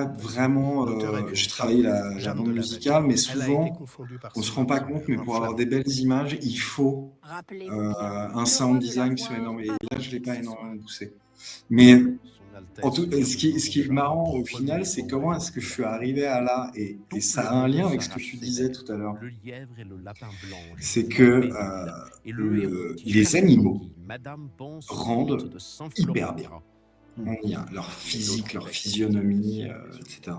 vraiment, j'ai travaillé la bande musicale, mais souvent on se rend pas compte, mais pour avoir des belles images, il faut un sound design qui soit énorme. Et là, je l'ai pas énormément poussé. Mais ce qui est marrant au final, c'est comment est-ce que je suis arrivé à là, et ça a un lien avec ce que tu disais tout à l'heure. C'est que les animaux rendent hyper bien. On y a leur physique, leur physionomie, etc.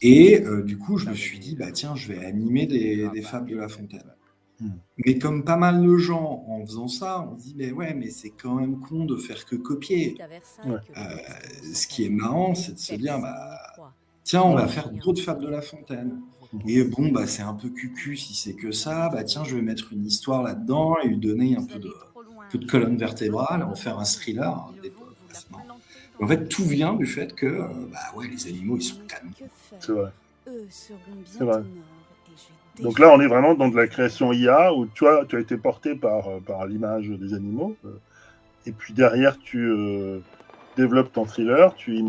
Et du coup, je me suis dit, bah tiens, je vais animer des fables de La Fontaine. Mais comme pas mal de gens en faisant ça, on se dit mais c'est quand même con de faire que copier. Ce qui est marrant, c'est de se dire tiens, on va faire d'autres fables de La Fontaine. Et bon, c'est un peu cucu si c'est que ça. Tiens, je vais mettre une histoire là-dedans et lui donner un peu de colonne vertébrale, en faire un thriller. En fait, tout vient du fait que les animaux, ils sont canons. C'est vrai. C'est vrai. Donc là, on est vraiment dans de la création IA où tu as été porté par l'image des animaux. Et puis derrière, tu développes ton thriller, tu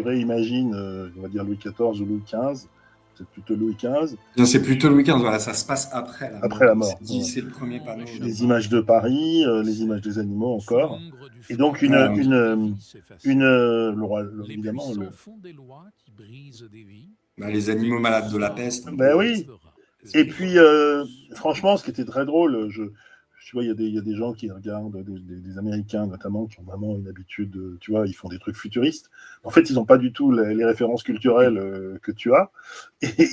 réimagines, on va dire Louis XIV ou Louis XV. C'est plutôt Louis XV. Non, c'est plutôt Louis XV, voilà, ça se passe après la mort. C'est le premier panneau. Les images de Paris, les images des animaux encore. Et donc le roi, évidemment, les animaux malades de la peste. Ben oui. Et puis, franchement, ce qui était très drôle, tu vois, il y a des gens qui regardent, des Américains notamment, qui ont vraiment une habitude, tu vois, ils font des trucs futuristes. En fait, ils n'ont pas du tout les références culturelles que tu as. Et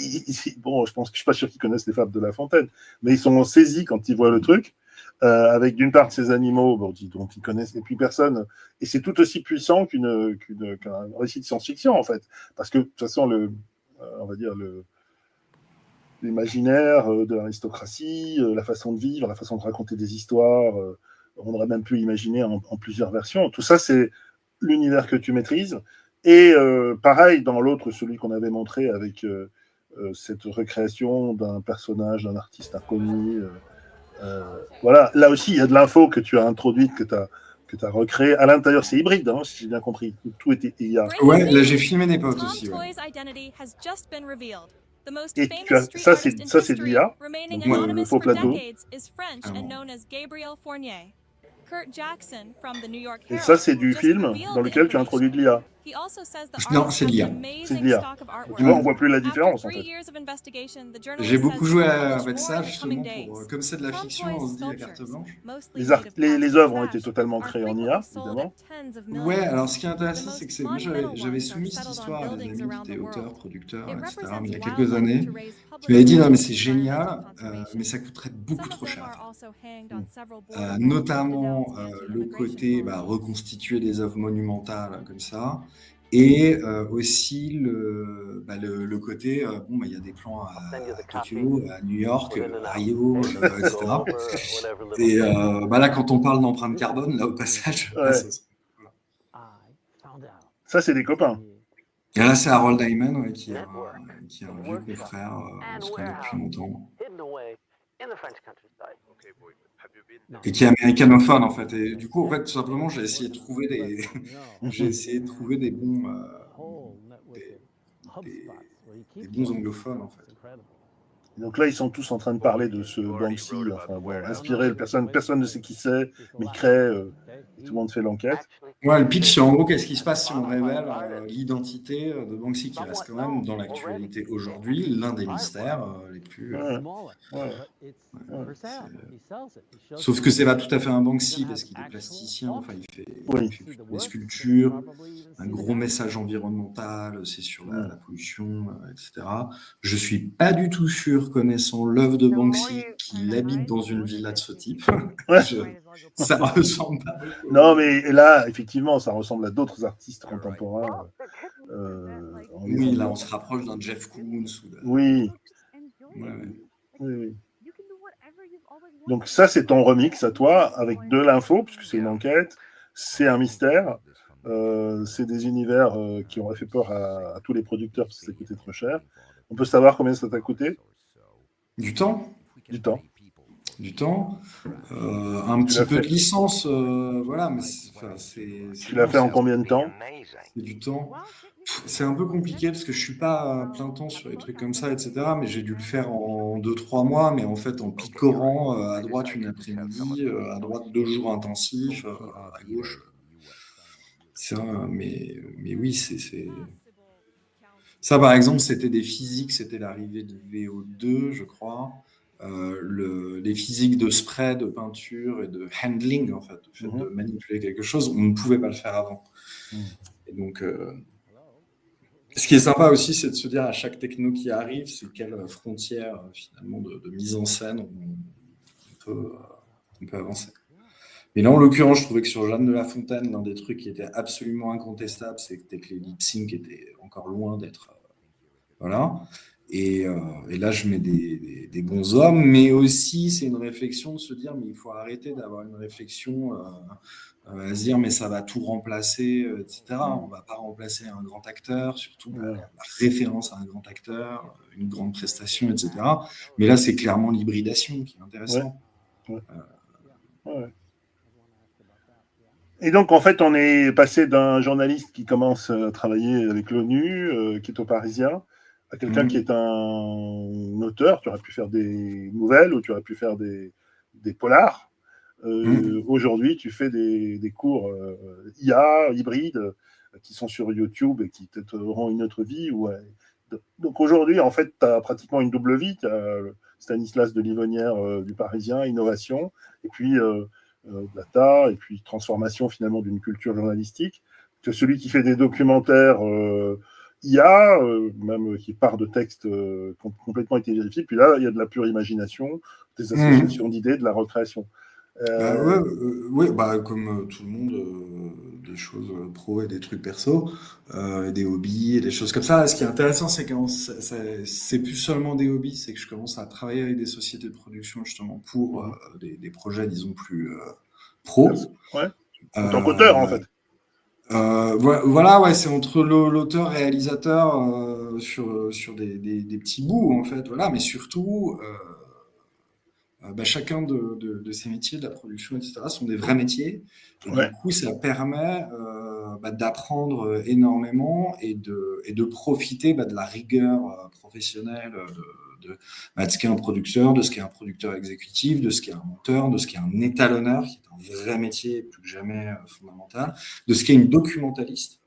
bon, je suis pas sûr qu'ils connaissent les fables de La Fontaine, mais ils sont saisis quand ils voient le truc, avec d'une part ces animaux dont ils connaissent, et puis personne. Et c'est tout aussi puissant qu'un récit de science-fiction, en fait. Parce que, de toute façon, on va dire, l'imaginaire de l'aristocratie, la façon de vivre, la façon de raconter des histoires, on aurait même pu imaginer en plusieurs versions. Tout ça, c'est l'univers que tu maîtrises. Et pareil, dans l'autre, celui qu'on avait montré avec cette recréation d'un personnage, d'un artiste inconnu. Voilà, là aussi, il y a de l'info que tu as introduite, que tu as recréé. À l'intérieur, c'est hybride, hein, si j'ai bien compris. Tout était IA. Ouais, là, j'ai filmé des potes aussi. Ouais. Et ça, c'est de l'IA, donc le faux plateau. Et ça, c'est du film dans lequel tu as introduit de l'IA. Non, c'est l'IA. C'est de l'IA. Tu vois, on voit plus la différence, en fait. J'ai beaucoup joué avec ça, justement, comme c'est de la fiction, on se dit à carte blanche. Les œuvres ont été totalement créées en IA, évidemment. Ouais, alors ce qui est intéressant, c'est que moi, j'avais soumis cette histoire à des amis qui étaient auteurs, producteurs, etc., mais il y a quelques années, qui m'avaient dit, non, mais c'est génial, mais ça coûterait beaucoup trop cher. Notamment le côté reconstituer des œuvres monumentales comme ça, et aussi le côté, il y a des plans à Tokyo, à New York, à Rio, etc. Et là, quand on parle d'empreinte carbone, là, au passage, ça, c'est des copains. Et là, c'est Harold Diamond, qui est un vieux confrère, on se connaît depuis longtemps. Et qui est américanophone, en fait. Et du coup, en fait, tout simplement, j'ai essayé de trouver des bons anglophones, en fait. Donc là, ils sont tous en train de parler de ce Banksy, enfin, bon, inspiré, personne ne sait qui c'est, mais il crée, et tout le monde fait l'enquête. Ouais, le pitch, c'est en gros, qu'est-ce qui se passe si on révèle l'identité de Banksy, qui reste quand même, dans l'actualité aujourd'hui, l'un des mystères les plus... Ouais, ouais, ouais. Sauf que c'est pas tout à fait un Banksy, parce qu'il est plasticien, enfin, il fait plutôt des sculptures, un gros message environnemental, c'est sur la pollution, etc. Je suis pas du tout sûr, connaissant l'œuvre de Banksy, qu'il habite dans une villa de ce type. Ouais. Ça ressemble pas beaucoup. Non, mais là, effectivement, ça ressemble à d'autres artistes contemporains. Oui, là, on se rapproche d'un Jeff Koons. Oui. Ouais. Oui. Donc ça, c'est ton remix à toi, avec de l'info, puisque c'est une enquête, c'est un mystère, c'est des univers qui auraient fait peur à tous les producteurs parce que ça coûtait trop cher. On peut savoir combien ça t'a coûté? Du temps. Du temps. Un petit peu de licence, voilà, mais tu l'as fait en combien de temps? C'est du temps. C'est un peu compliqué parce que je suis pas à plein temps sur les trucs comme ça, etc. Mais j'ai dû le faire en 2-3 mois, mais en fait en picorant à droite une après-midi, à droite 2 jours intensifs, à gauche. Mais oui, c'est... Ça, par exemple, c'était des physiques, c'était l'arrivée de VO2, je crois. Les physiques de spray, de peinture et de handling, en fait, le fait de manipuler quelque chose, on ne pouvait pas le faire avant. Et donc, ce qui est sympa aussi, c'est de se dire à chaque techno qui arrive, c'est quelle frontière finalement de mise en scène on peut avancer. Mais là, en l'occurrence, je trouvais que sur Jeanne de La Fontaine, l'un des trucs qui était absolument incontestable, c'était que les lip sync étaient encore loin d'être... voilà. Et là, je mets des bons hommes, mais aussi, c'est une réflexion de se dire, mais il faut arrêter d'avoir une réflexion à se dire, mais ça va tout remplacer, etc. On ne va pas remplacer un grand acteur, surtout la référence à un grand acteur, une grande prestation, etc. Mais là, c'est clairement l'hybridation qui est intéressant. Ouais. Et donc, en fait, on est passé d'un journaliste qui commence à travailler avec l'ONU, qui est au Parisien, à quelqu'un qui est un auteur. Tu aurais pu faire des nouvelles ou tu aurais pu faire des polars. Aujourd'hui, tu fais des cours IA, hybrides, qui sont sur YouTube et qui te auront une autre vie. Donc aujourd'hui, en fait, tu as pratiquement une double vie. Tu as Stanislas de Livonnière du Parisien, innovation, et puis data, et puis transformation finalement d'une culture journalistique. Tu as celui qui fait des documentaires IA, même qui part de textes qui ont complètement été vérifiés. Puis là, il y a de la pure imagination, des associations d'idées, de la recréation. Oui, comme tout le monde, des choses pro et des trucs perso, des hobbies et des choses comme ça. Ce qui est intéressant, c'est que c'est plus seulement des hobbies, c'est que je commence à travailler avec des sociétés de production justement pour des projets, disons, plus pro. Ouais. En tant qu'auteur, en fait. Voilà, ouais, c'est entre l'auteur réalisateur sur des petits bouts, en fait, voilà, mais surtout... chacun de ces métiers, de la production, etc., sont des vrais métiers. Et du coup, ça permet d'apprendre énormément et de profiter de la rigueur professionnelle de ce qu'est un producteur, de ce qu'est un producteur exécutif, de ce qu'est un monteur, de ce qu'est un étalonneur, qui est un vrai métier plus que jamais fondamental, de ce qu'est une documentaliste.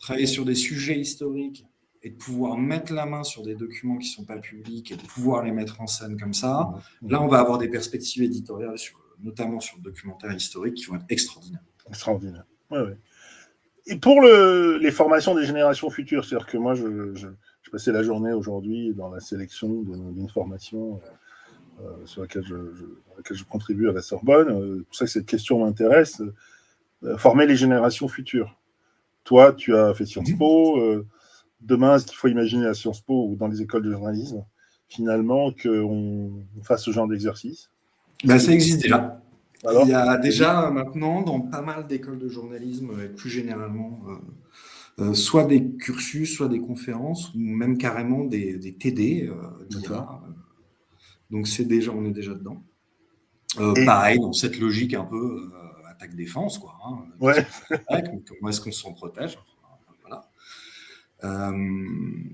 Travailler sur des sujets historiques et de pouvoir mettre la main sur des documents qui ne sont pas publics et de pouvoir les mettre en scène comme ça, là, on va avoir des perspectives éditoriales, notamment sur le documentaire historique, qui vont être extraordinaires. Extraordinaire. Ouais. Et pour les formations des générations futures, c'est-à-dire que moi, je passais la journée aujourd'hui dans la sélection d'une formation sur laquelle je contribue à la Sorbonne. C'est pour ça que cette question m'intéresse. Former les générations futures. Toi, tu as fait Sciences Po. Demain, est-ce qu'il faut imaginer à Sciences Po ou dans les écoles de journalisme, finalement, qu'on fasse ce genre d'exercice? Ça existe déjà. Alors, il y a déjà maintenant, dans pas mal d'écoles de journalisme, et plus généralement, soit des cursus, soit des conférences, ou même carrément des TD d'IA. Donc on est déjà dedans. Pareil, dans cette logique un peu attaque-défense, quoi. Comment est-ce qu'on s'en protège?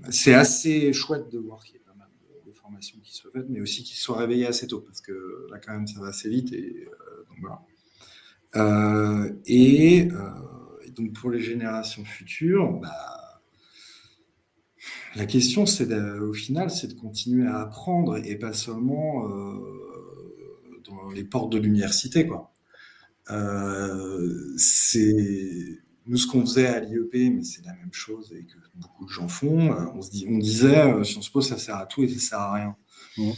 C'est assez chouette de voir qu'il y a pas mal de l'information qui soit faite, mais aussi qu'ils soient réveillés assez tôt, parce que là, quand même, ça va assez vite. Et donc, voilà. Et donc, pour les générations futures, la question, au final, c'est de continuer à apprendre et pas seulement dans les portes de l'université, quoi. Nous, ce qu'on faisait à l'IEP, mais c'est la même chose et que beaucoup de gens font, on disait Sciences Po, ça sert à tout et ça sert à rien. Mmh.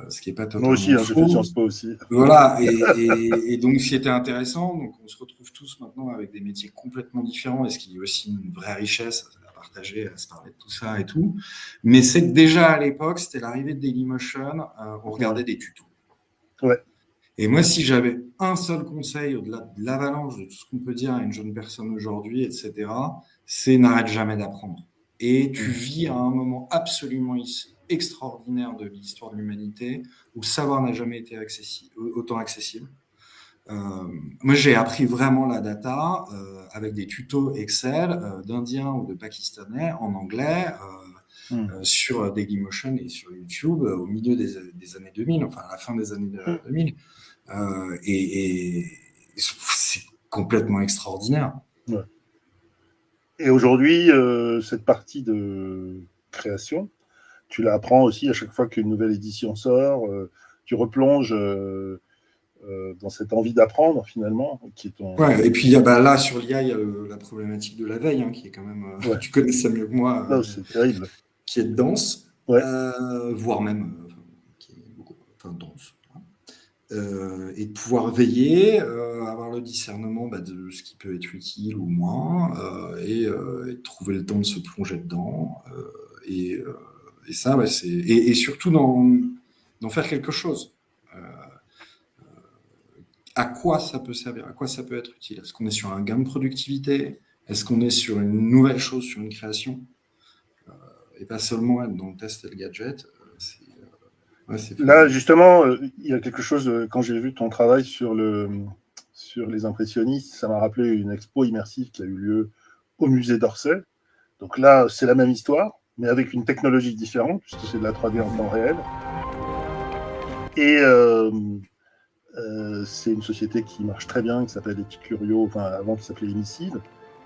Ce qui n'est pas Moi totalement aussi, j'ai fait faux. Sciences Po aussi. Voilà, et donc ce qui était intéressant, donc on se retrouve tous maintenant avec des métiers complètement différents, et ce qui est aussi une vraie richesse à partager, à se parler de tout ça et tout. Mais c'est que déjà à l'époque, c'était l'arrivée de Dailymotion, on regardait des tutos. Ouais. Et moi, si j'avais un seul conseil au-delà de l'avalanche de tout ce qu'on peut dire à une jeune personne aujourd'hui, etc., c'est n'arrête jamais d'apprendre. Et tu vis à un moment absolument extraordinaire de l'histoire de l'humanité où le savoir n'a jamais été autant accessible. Moi, j'ai appris vraiment la data avec des tutos Excel d'Indiens ou de Pakistanais en anglais sur Dailymotion et sur YouTube au milieu des années 2000, enfin à la fin des années 2000. Et c'est complètement extraordinaire. Ouais. Et aujourd'hui, cette partie de création, tu la apprends aussi à chaque fois qu'une nouvelle édition sort, tu replonges dans cette envie d'apprendre finalement, qui est ton... Ouais, et puis là, sur l'IA, il y a la problématique de la veille, hein, qui est quand même, tu connais ça mieux que moi, Non, c'est terrible. qui est dense, Ouais. voire même qui est beaucoup, dense. Et de pouvoir veiller, avoir le discernement de ce qui peut être utile ou moins, et de trouver le temps de se plonger dedans. Et ça, et surtout d'en faire quelque chose. À quoi ça peut servir? À quoi ça peut être utile? Est-ce qu'on est sur un gain de productivité? Est-ce qu'on est sur une nouvelle chose, sur une création? Et pas seulement être dans le test et le gadget. Là, justement, il y a quelque chose, quand j'ai vu ton travail sur les impressionnistes, ça m'a rappelé une expo immersive qui a eu lieu au musée d'Orsay. Donc là, c'est la même histoire, mais avec une technologie différente, puisque c'est de la 3D en temps réel. Et c'est une société qui marche très bien, qui s'appelle Epicurio, enfin avant qui s'appelait Imicide,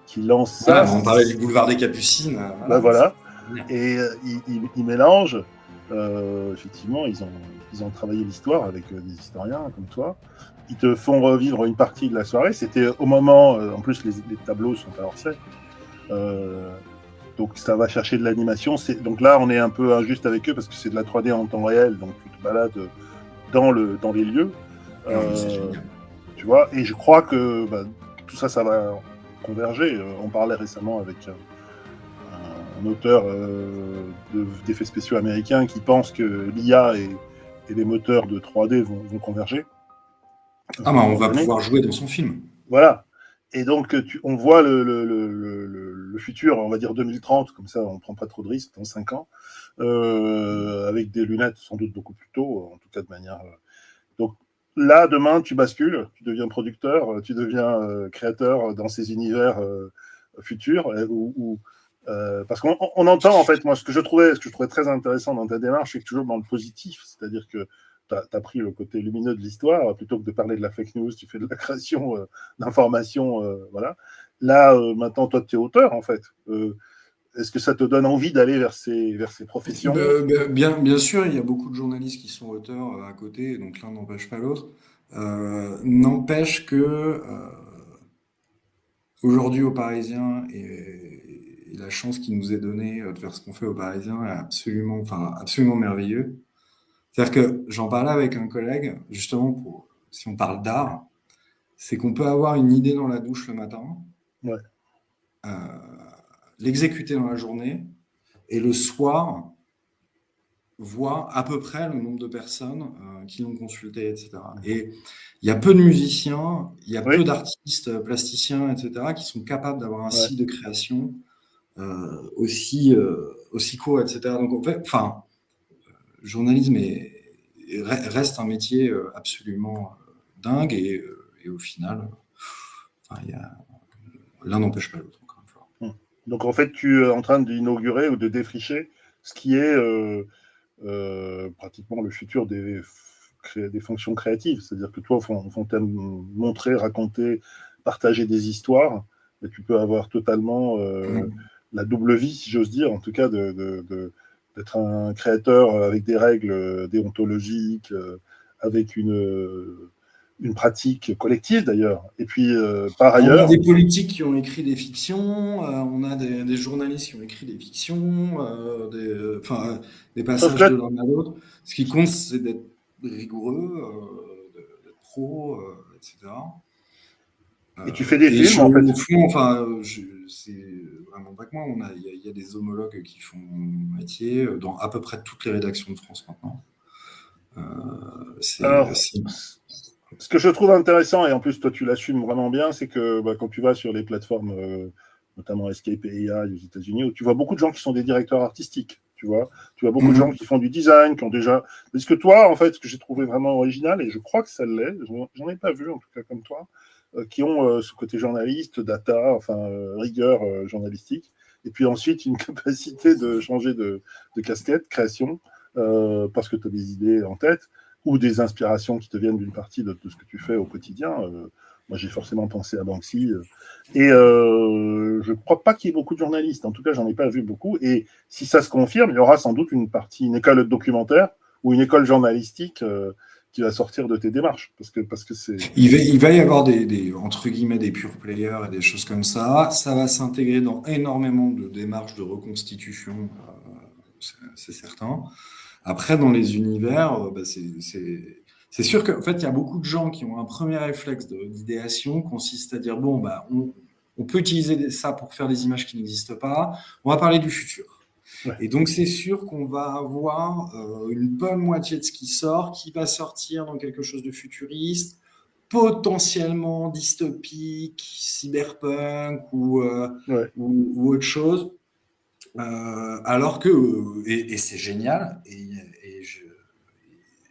qui lance ça. On parlait du boulevard des Capucines. Voilà. Et ils mélangent. Effectivement, ils ont travaillé l'histoire avec des historiens comme toi. Ils te font revivre une partie de la soirée. C'était au moment, en plus les tableaux sont à Orsay. Donc ça va chercher de l'animation. Donc là, on est un peu injuste avec eux parce que c'est de la 3D en temps réel. Donc tu te balades dans les lieux. Tu vois, et je crois que tout ça, ça va converger. On parlait récemment avec un auteur d'effets spéciaux américain qui pense que l'IA et les moteurs de 3D vont converger. On va pouvoir jouer dans son film. Voilà. Et donc, on voit le futur, on va dire 2030, comme ça on ne prend pas trop de risques, dans 5 ans, avec des lunettes sans doute beaucoup plus tôt, en tout cas de manière... Donc là, demain, tu bascules, tu deviens producteur, tu deviens créateur dans ces univers futurs, parce qu'on entend, en fait, moi, ce que je trouvais très intéressant dans ta démarche, c'est que toujours dans le positif, c'est-à-dire que tu as pris le côté lumineux de l'histoire, plutôt que de parler de la fake news, tu fais de la création d'informations, voilà. Là, maintenant, toi, tu es auteur, en fait. Est-ce que ça te donne envie d'aller vers ces professions? Bien sûr, il y a beaucoup de journalistes qui sont auteurs à côté, donc l'un n'empêche pas l'autre. N'empêche que aujourd'hui au Parisien, et la chance qui nous est donnée de faire ce qu'on fait au Parisien est absolument merveilleux. C'est-à-dire que j'en parlais avec un collègue, justement, si on parle d'art, c'est qu'on peut avoir une idée dans la douche le matin, ouais. L'exécuter dans la journée, et le soir, voir à peu près le nombre de personnes qui l'ont consulté, etc. Et il y a peu de musiciens, il y a peu d'artistes, plasticiens, etc., qui sont capables d'avoir un cycle de création aussi court, etc. Donc, en fait, journalisme reste un métier absolument dingue, et au final, l'un n'empêche pas l'autre, encore une fois. Donc, en fait, tu es en train d'inaugurer ou de défricher ce qui est pratiquement le futur des fonctions créatives. C'est-à-dire que toi, on t'aime montrer, raconter, partager des histoires, et tu peux avoir totalement la double vie, si j'ose dire, en tout cas d'être un créateur avec des règles déontologiques, avec une pratique collective d'ailleurs. Et puis, par On a ailleurs... des politiques qui ont écrit des fictions, on a des journalistes qui ont écrit des fictions, des Sauf passages que de l'un à l'autre. Ce qui compte, c'est d'être rigoureux, d'être pro, etc. et tu fais des Et films, en fait. au fond, c'est vraiment pas que moi. Il y a des homologues qui font mon métier dans à peu près toutes les rédactions de France maintenant. Alors, ce que je trouve intéressant, et en plus toi tu l'assumes vraiment bien, c'est que quand tu vas sur les plateformes, notamment Escape et AI aux États-Unis, où tu vois beaucoup de gens qui sont des directeurs artistiques, tu vois beaucoup de gens qui font du design, qui ont déjà... Parce que toi, en fait, ce que j'ai trouvé vraiment original, et je crois que ça l'est, j'en ai pas vu en tout cas comme toi, qui ont ce côté journaliste, data, rigueur journalistique, et puis ensuite une capacité de changer de casquette, création, parce que tu as des idées en tête, ou des inspirations qui te viennent d'une partie de ce que tu fais au quotidien. Moi, j'ai forcément pensé à Banksy. Et je ne crois pas qu'il y ait beaucoup de journalistes. En tout cas, j'en ai pas vu beaucoup. Et si ça se confirme, il y aura sans doute une école de documentaire ou une école journalistique qui va sortir de tes démarches. Parce que c'est... Il va y avoir entre guillemets, des pure players et des choses comme ça. Ça va s'intégrer dans énormément de démarches de reconstitution, c'est certain. Après, dans les univers, c'est sûr qu'en fait, il y a beaucoup de gens qui ont un premier réflexe d'idéation, consiste à dire, bon, on peut utiliser ça pour faire des images qui n'existent pas, on va parler du futur. Ouais. Et donc, c'est sûr qu'on va avoir une bonne moitié de ce qui sort, qui va sortir dans quelque chose de futuriste, potentiellement dystopique, cyberpunk ou autre chose. Alors que, et c'est génial, et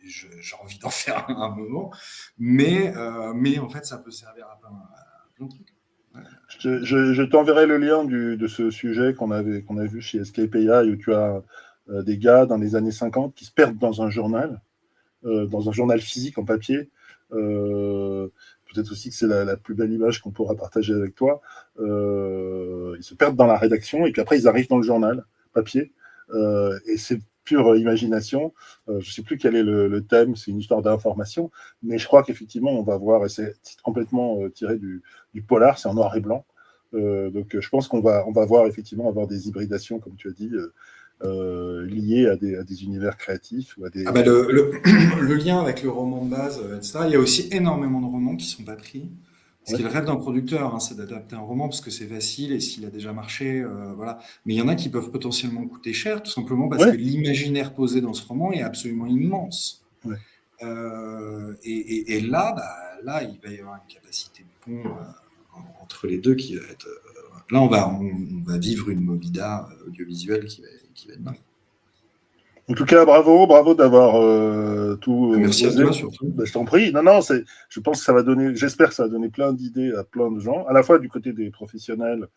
j'ai envie d'en faire un moment, mais en fait, ça peut servir à plein de trucs. Ouais. Je t'enverrai le lien de ce sujet qu'on a vu chez Escape AI, où tu as des gars dans les années 50 qui se perdent dans un journal physique en papier. Peut-être aussi que c'est la plus belle image qu'on pourra partager avec toi. Ils se perdent dans la rédaction et puis après ils arrivent dans le journal papier. Et c'est pure imagination. Je ne sais plus quel est le thème, c'est une histoire d'information, mais je crois qu'effectivement on va voir, et c'est complètement tiré du polar, c'est en noir et blanc. Donc je pense qu'on va voir effectivement avoir des hybridations, comme tu as dit, liées à des univers créatifs ou à des... le lien avec le roman de base, etc. Il y a aussi énormément de romans qui sont pas pris. Ce qui est le rêve d'un producteur, hein, c'est d'adapter un roman parce que c'est facile et s'il a déjà marché, voilà. Mais il y en a qui peuvent potentiellement coûter cher, tout simplement parce que l'imaginaire posé dans ce roman est absolument immense. Ouais. Et là, il va y avoir une capacité de pont entre les deux qui va être. Là, on va vivre une movida audiovisuelle qui va être dingue. En tout cas, bravo d'avoir tout. Merci à toi surtout. Ben, je t'en prie. Non, je pense que ça va donner. J'espère que ça va donner plein d'idées à plein de gens, à la fois du côté des professionnels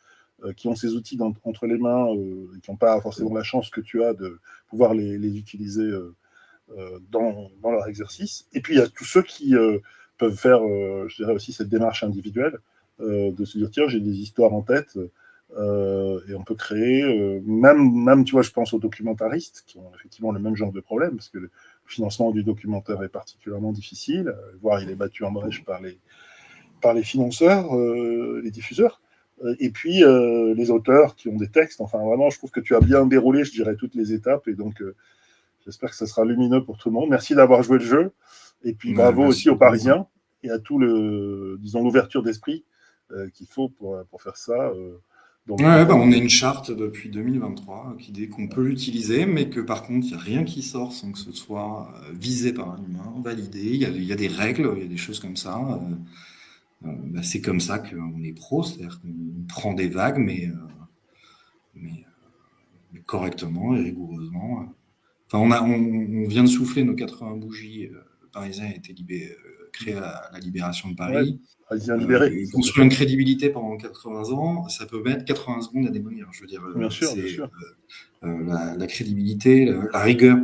qui ont ces outils entre les mains et qui n'ont pas forcément la chance que tu as de pouvoir les utiliser dans leur exercice. Et puis il y a tous ceux qui peuvent faire, je dirais aussi cette démarche individuelle de se dire tiens, j'ai des histoires en tête. Et on peut créer, même, tu vois, je pense aux documentaristes qui ont effectivement le même genre de problème, parce que le financement du documentaire est particulièrement difficile, voire il est battu en brèche par les financeurs, les diffuseurs, et puis les auteurs qui ont des textes. Enfin, vraiment, je trouve que tu as bien déroulé, je dirais, toutes les étapes, et donc j'espère que ça sera lumineux pour tout le monde. Merci d'avoir joué le jeu, et puis bravo aussi aux Parisiens et à tout l'ouverture d'esprit qu'il faut pour faire ça. Donc, on a une charte depuis 2023 qui dit qu'on peut l'utiliser, mais que par contre, il n'y a rien qui sort sans que ce soit visé par un humain, validé. Il y a des règles, il y a des choses comme ça. C'est comme ça qu'on est pro, c'est-à-dire qu'on prend des vagues, mais correctement et rigoureusement. Enfin, on vient de souffler nos 80 bougies. Le Parisien a été créé à la libération de Paris. Construire une crédibilité pendant 80 ans, ça peut mettre 80 secondes à démolir. Je veux dire, bien sûr. La crédibilité, la rigueur.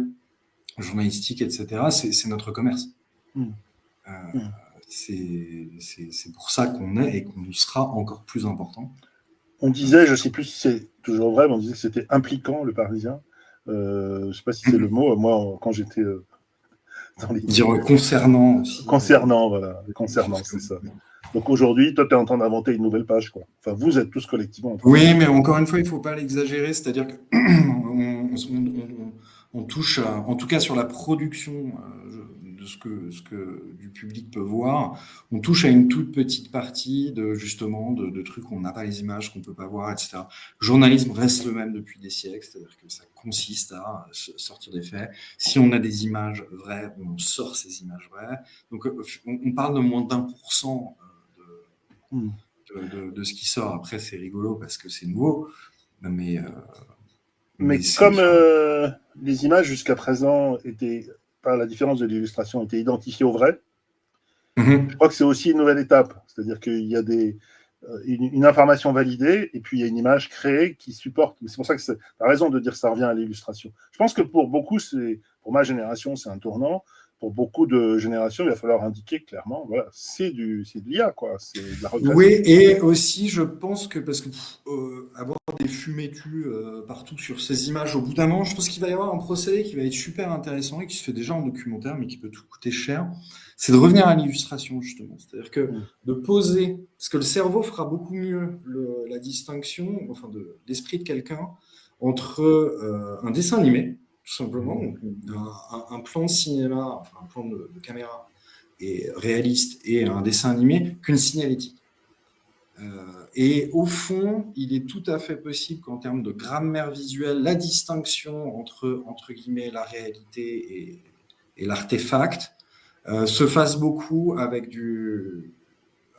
journalistique, etc. C'est notre commerce. Mm. Euh, c'est pour ça qu'on est et qu'on sera encore plus important. On disait, je ne sais plus si c'est toujours vrai, mais on disait que c'était impliquant, le Parisien. Je ne sais pas si c'est le mot. Moi, quand j'étais dans les... Dire concernant aussi. Concernant, voilà. Concernant, c'est ça. Donc aujourd'hui, toi, tu es en train d'inventer une nouvelle page, quoi. Enfin, vous êtes tous collectivement en train Oui, mais encore une fois, il ne faut pas l'exagérer. C'est-à-dire qu'on touche, en tout cas sur la production de ce que du public peut voir, on touche à une toute petite partie de trucs où on n'a pas les images, qu'on ne peut pas voir, etc. Le journalisme reste le même depuis des siècles, c'est-à-dire que ça consiste à sortir des faits. Si on a des images vraies, on sort ces images vraies. Donc on parle de moins d'1% de ce qui sort. Après, c'est rigolo parce que c'est nouveau, mais comme les images jusqu'à présent étaient, par la différence de l'illustration, étaient identifiées au vrai, je crois que c'est aussi une nouvelle étape. C'est-à-dire qu'il y a une information validée et puis il y a une image créée qui supporte. C'est pour ça que tu as raison de dire que ça revient à l'illustration. Je pense que pour beaucoup, pour ma génération, c'est un tournant. Pour beaucoup de générations, il va falloir indiquer clairement, voilà, c'est de l'IA, quoi. C'est de la regression. Oui, et aussi, je pense que parce que avoir des fumetus partout sur ces images, au bout d'un moment, je pense qu'il va y avoir un procédé qui va être super intéressant et qui se fait déjà en documentaire, mais qui peut tout coûter cher. C'est de revenir à l'illustration, justement. C'est-à-dire que de poser, parce que le cerveau fera beaucoup mieux la distinction, enfin, de l'esprit de quelqu'un entre un dessin animé, tout simplement, donc un plan de cinéma, enfin un plan de caméra et réaliste et un dessin animé qu'une signalétique. Et au fond, il est tout à fait possible qu'en termes de grammaire visuelle, la distinction entre guillemets la réalité et l'artefact se fasse beaucoup avec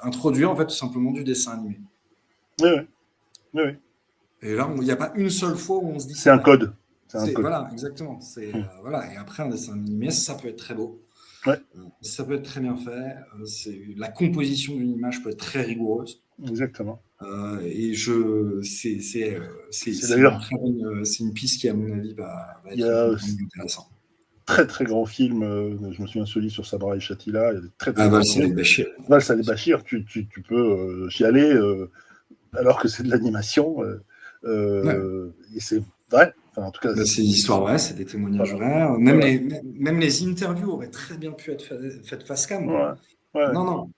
introduire en fait tout simplement du dessin animé. Oui. Et là, il n'y a pas une seule fois où on se dit c'est un code. Voilà, exactement. Voilà. Et après, un dessin animé, ça peut être très beau. Ouais. Ça peut être très bien fait. La composition d'une image peut être très rigoureuse. Exactement. Et c'est une piste qui, à mon avis, va être intéressante. Très très grand film, je me souviens celui sur Sabra et Shatila, il y a des très très Valsaleh Bachir. Valsaleh Bachir, tu peux chialer alors que c'est de l'animation, et c'est vrai. Enfin, en tout cas, c'est des histoires vraies, c'est des témoignages vrais. Même les interviews auraient très bien pu être faites face cam. Ouais. Non.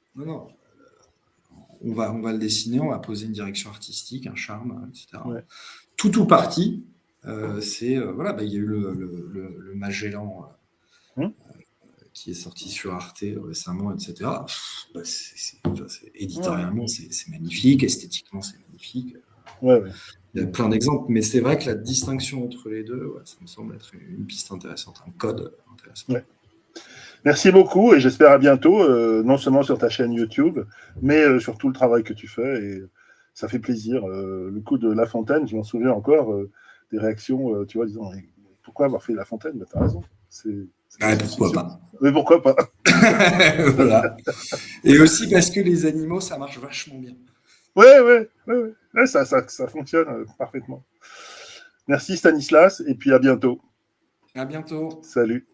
On va le dessiner, on va poser une direction artistique, un charme, etc. Ouais. Tout ou partie, il y a eu le Magellan qui est sorti sur Arte récemment, etc. Éditorialement, c'est magnifique, esthétiquement, c'est magnifique. Ouais. Il y a plein d'exemples, mais c'est vrai que la distinction entre les deux, ça me semble être une piste intéressante, un code intéressant. Ouais. Merci beaucoup et j'espère à bientôt, non seulement sur ta chaîne YouTube, mais sur tout le travail que tu fais. Et ça fait plaisir. Le coup de La Fontaine, je m'en souviens encore, des réactions, tu vois, disant pourquoi avoir fait La Fontaine? Bah, t'as raison. Pourquoi pas? Mais pourquoi pas? Voilà. Et aussi parce que les animaux, ça marche vachement bien. Ouais, ça fonctionne parfaitement. Merci Stanislas et puis à bientôt. À bientôt. Salut.